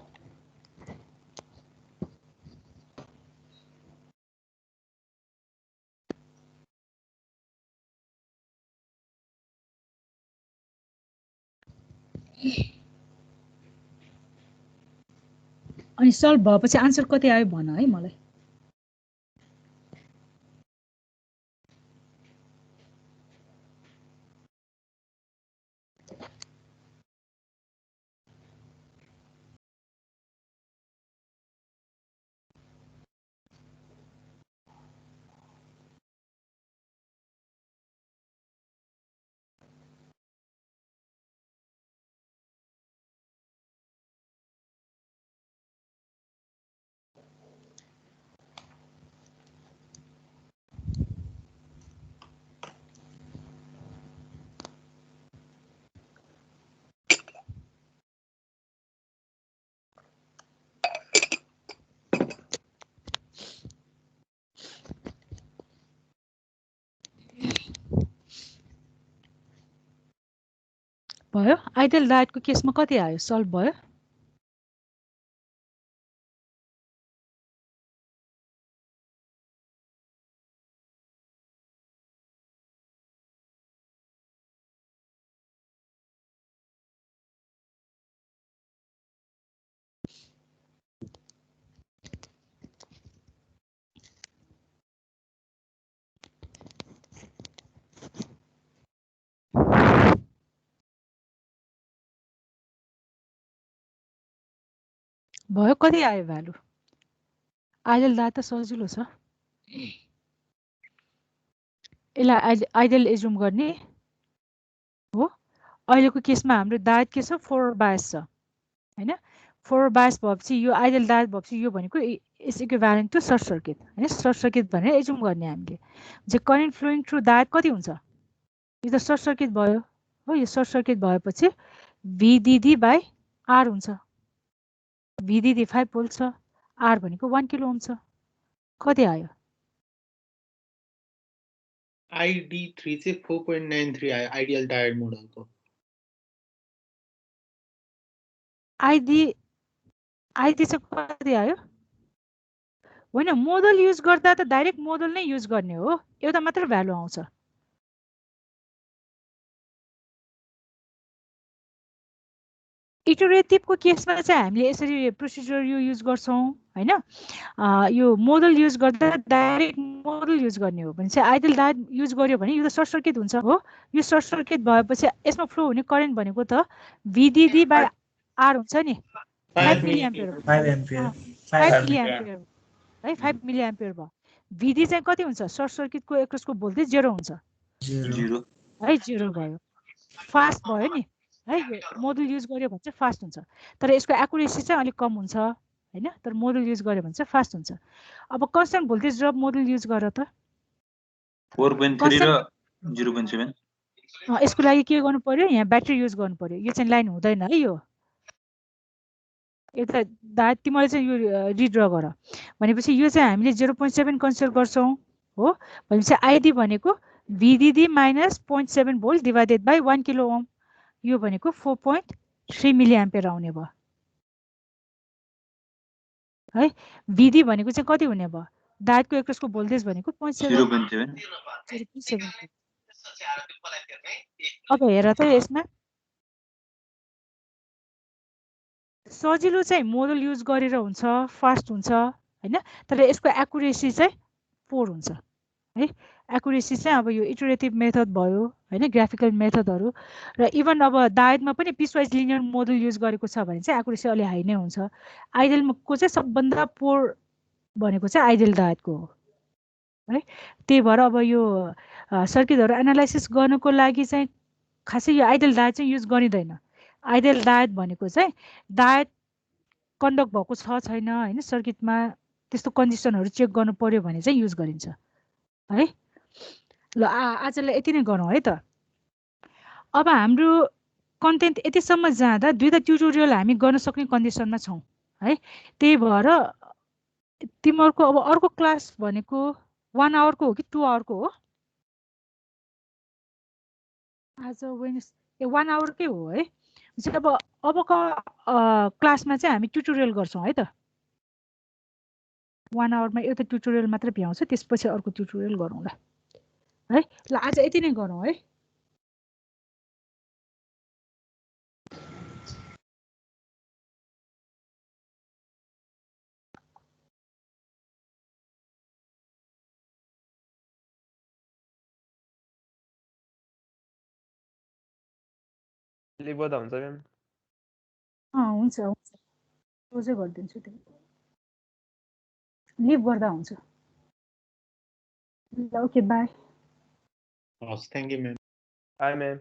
Speaker 1: अनि सल्भ भएपछि आन्सर कति आयो भन है मलाई भयो आइडल डायटको केसमा कति आयो सल्भ भयो भयो कति आयो भ्यालु आइडल डायट त सजिलो छ यसलाई आइडल एज्युम गर्ने हो अहिलेको केसमा हाम्रो डायट के छ 4/22 छ हैन 4/22 भएपछि यो आइडल डायट भएपछि यो भनेको is equivalent to short circuit हैन सर्ट सर्किट भनेर एज्युम गर्ने हामीले जे करेन्ट फ्लोइङ थ्रु डायट कति हुन्छ यो त सर्ट सर्किट भयो हो यो सर्ट सर्किट भएपछि VDD/R हुन्छ VDD 5 भोल्ट छ R भनेको 1 किलो ओम छ कति आयो
Speaker 3: ID3 चाहिँ 4.93 आयो आइडियल डायट मोडलको
Speaker 1: आइडी चाहिँ कति आयो होइन मोडल युज गर्दा त डाइरेक्ट मोडल नै युज गर्ने हो एउटा मात्र भ्यालु आउँछ इटरेटिभको केसमा चाहिँ हामीले यसरी प्रोसिजर यो युज गर्छौं हैन यो मोडल युज गर्दा डाइरेक्ट मोडल युज गर्ने हो भने चाहिँ आइडल डायट युज गर्यो भने यो त सर्ट सर्किट हुन्छ हो यो सर्ट सर्किट भएपछि यसमा फ्लो हुने करेन्ट भनेको त VDD/R हुन्छ नि 5 milli ampere
Speaker 4: 5 ampere
Speaker 1: 5 milli ampere है 5 मिली एम्पियर भयो VD चाहिँ कति हुन्छ सर्ट सर्किटको एक्रोसको भोल्टेज 0 हुन्छ
Speaker 4: 0
Speaker 1: है 0 भयो फास्ट भयो नि है मोडल युज गर्यो भने चाहिँ फास्ट हुन्छ तर यसको एक्युरेसी चाहिँ अलिक कम हुन्छ हैन तर मोडल युज गर्यो भने चाहिँ फास्ट हुन्छ अब constant voltage drop model use गर त
Speaker 4: 4.3 र 0.7
Speaker 1: यसको लागि के गर्नु पर्यो यहाँ ब्याट्री युज गर्नु पर्यो यो चाहिँ लाइन हुँदैन है यो एउटा डायट तिमीले चाहिँ यो रिड्र गर भनेपछि यो चाहिँ हामीले 0.7 कन्सिडर गर्छौं हो भनेपछि आइडी भनेको VDD - 0.7 volt divided by 1 kilo ohm यो भनेको 4.3 मिली एम्पियर आउने भयो है VD भनेको चाहिँ कति हुने भयो डायटको एक्रोसको भोल्टेज भनेको 0.7 अब हेर त यसमा सजिलो चाहिँ मोडल युज गरेर हुन्छ फास्ट हुन्छ हैन तर यसको एक्युरेसी चाहिँ पोर हुन्छ है एक्युरेसी चाहिँ अब यो इटरेटिभ मेथड भयो हैन ग्राफिकल मेथडहरु र इभन अब डायटमा पनि पिसवाइज लिनियर मोडल युज गरेको छ भने चाहिँ एक्युरेसी अलि हाई नै हुन्छ आइडलको चाहिँ सबभन्दा पोर भनेको चाहिँ आइडल डायटको हो है त्यही भएर अब यो सर्किटहरु एनालाइसिस गर्नको लागि चाहिँ खासै यो आइडल डायट चाहिँ युज गरिदैन आइडल डायट भनेको चाहिँ डायट कन्डक्ट भएको छ छैन हैन सर्किटमा त्यस्तो कन्डिसनहरु चेक गर्नु पर्यो भने चाहिँ युज गरिन्छ है ल आजलाई यति नै गरौँ है त अब हाम्रो कन्टेन्ट यतिसम्म जाँदा दुईटा ट्युटोरियल हामी गर्न सक्ने कन्डिसनमा छौं है त्यही भएर तिमीहरुको अब अर्को क्लास भनेको 1 आवरको हो कि 2 आवरको हो आज वेडनेसडे 1 आवरकै हो है अबको क्लासमा चाहिँ हामी ट्युटोरियल गर्छौं है त 1 आवरमा एउटा ट्युटोरियल मात्र भ्याउँछ त्यसपछि अर्को ट्युटोरियल गरौँला है ल आज यति नै गरौँ है
Speaker 2: लिभ गर्दा हुन्छ म्याम
Speaker 1: हुन्छ हुन्छ रोजै गरिदिन्छु त्यो लिभ गर्दा हुन्छ ल ओके बाइ
Speaker 3: हस् thank you ma'am
Speaker 2: by ma'am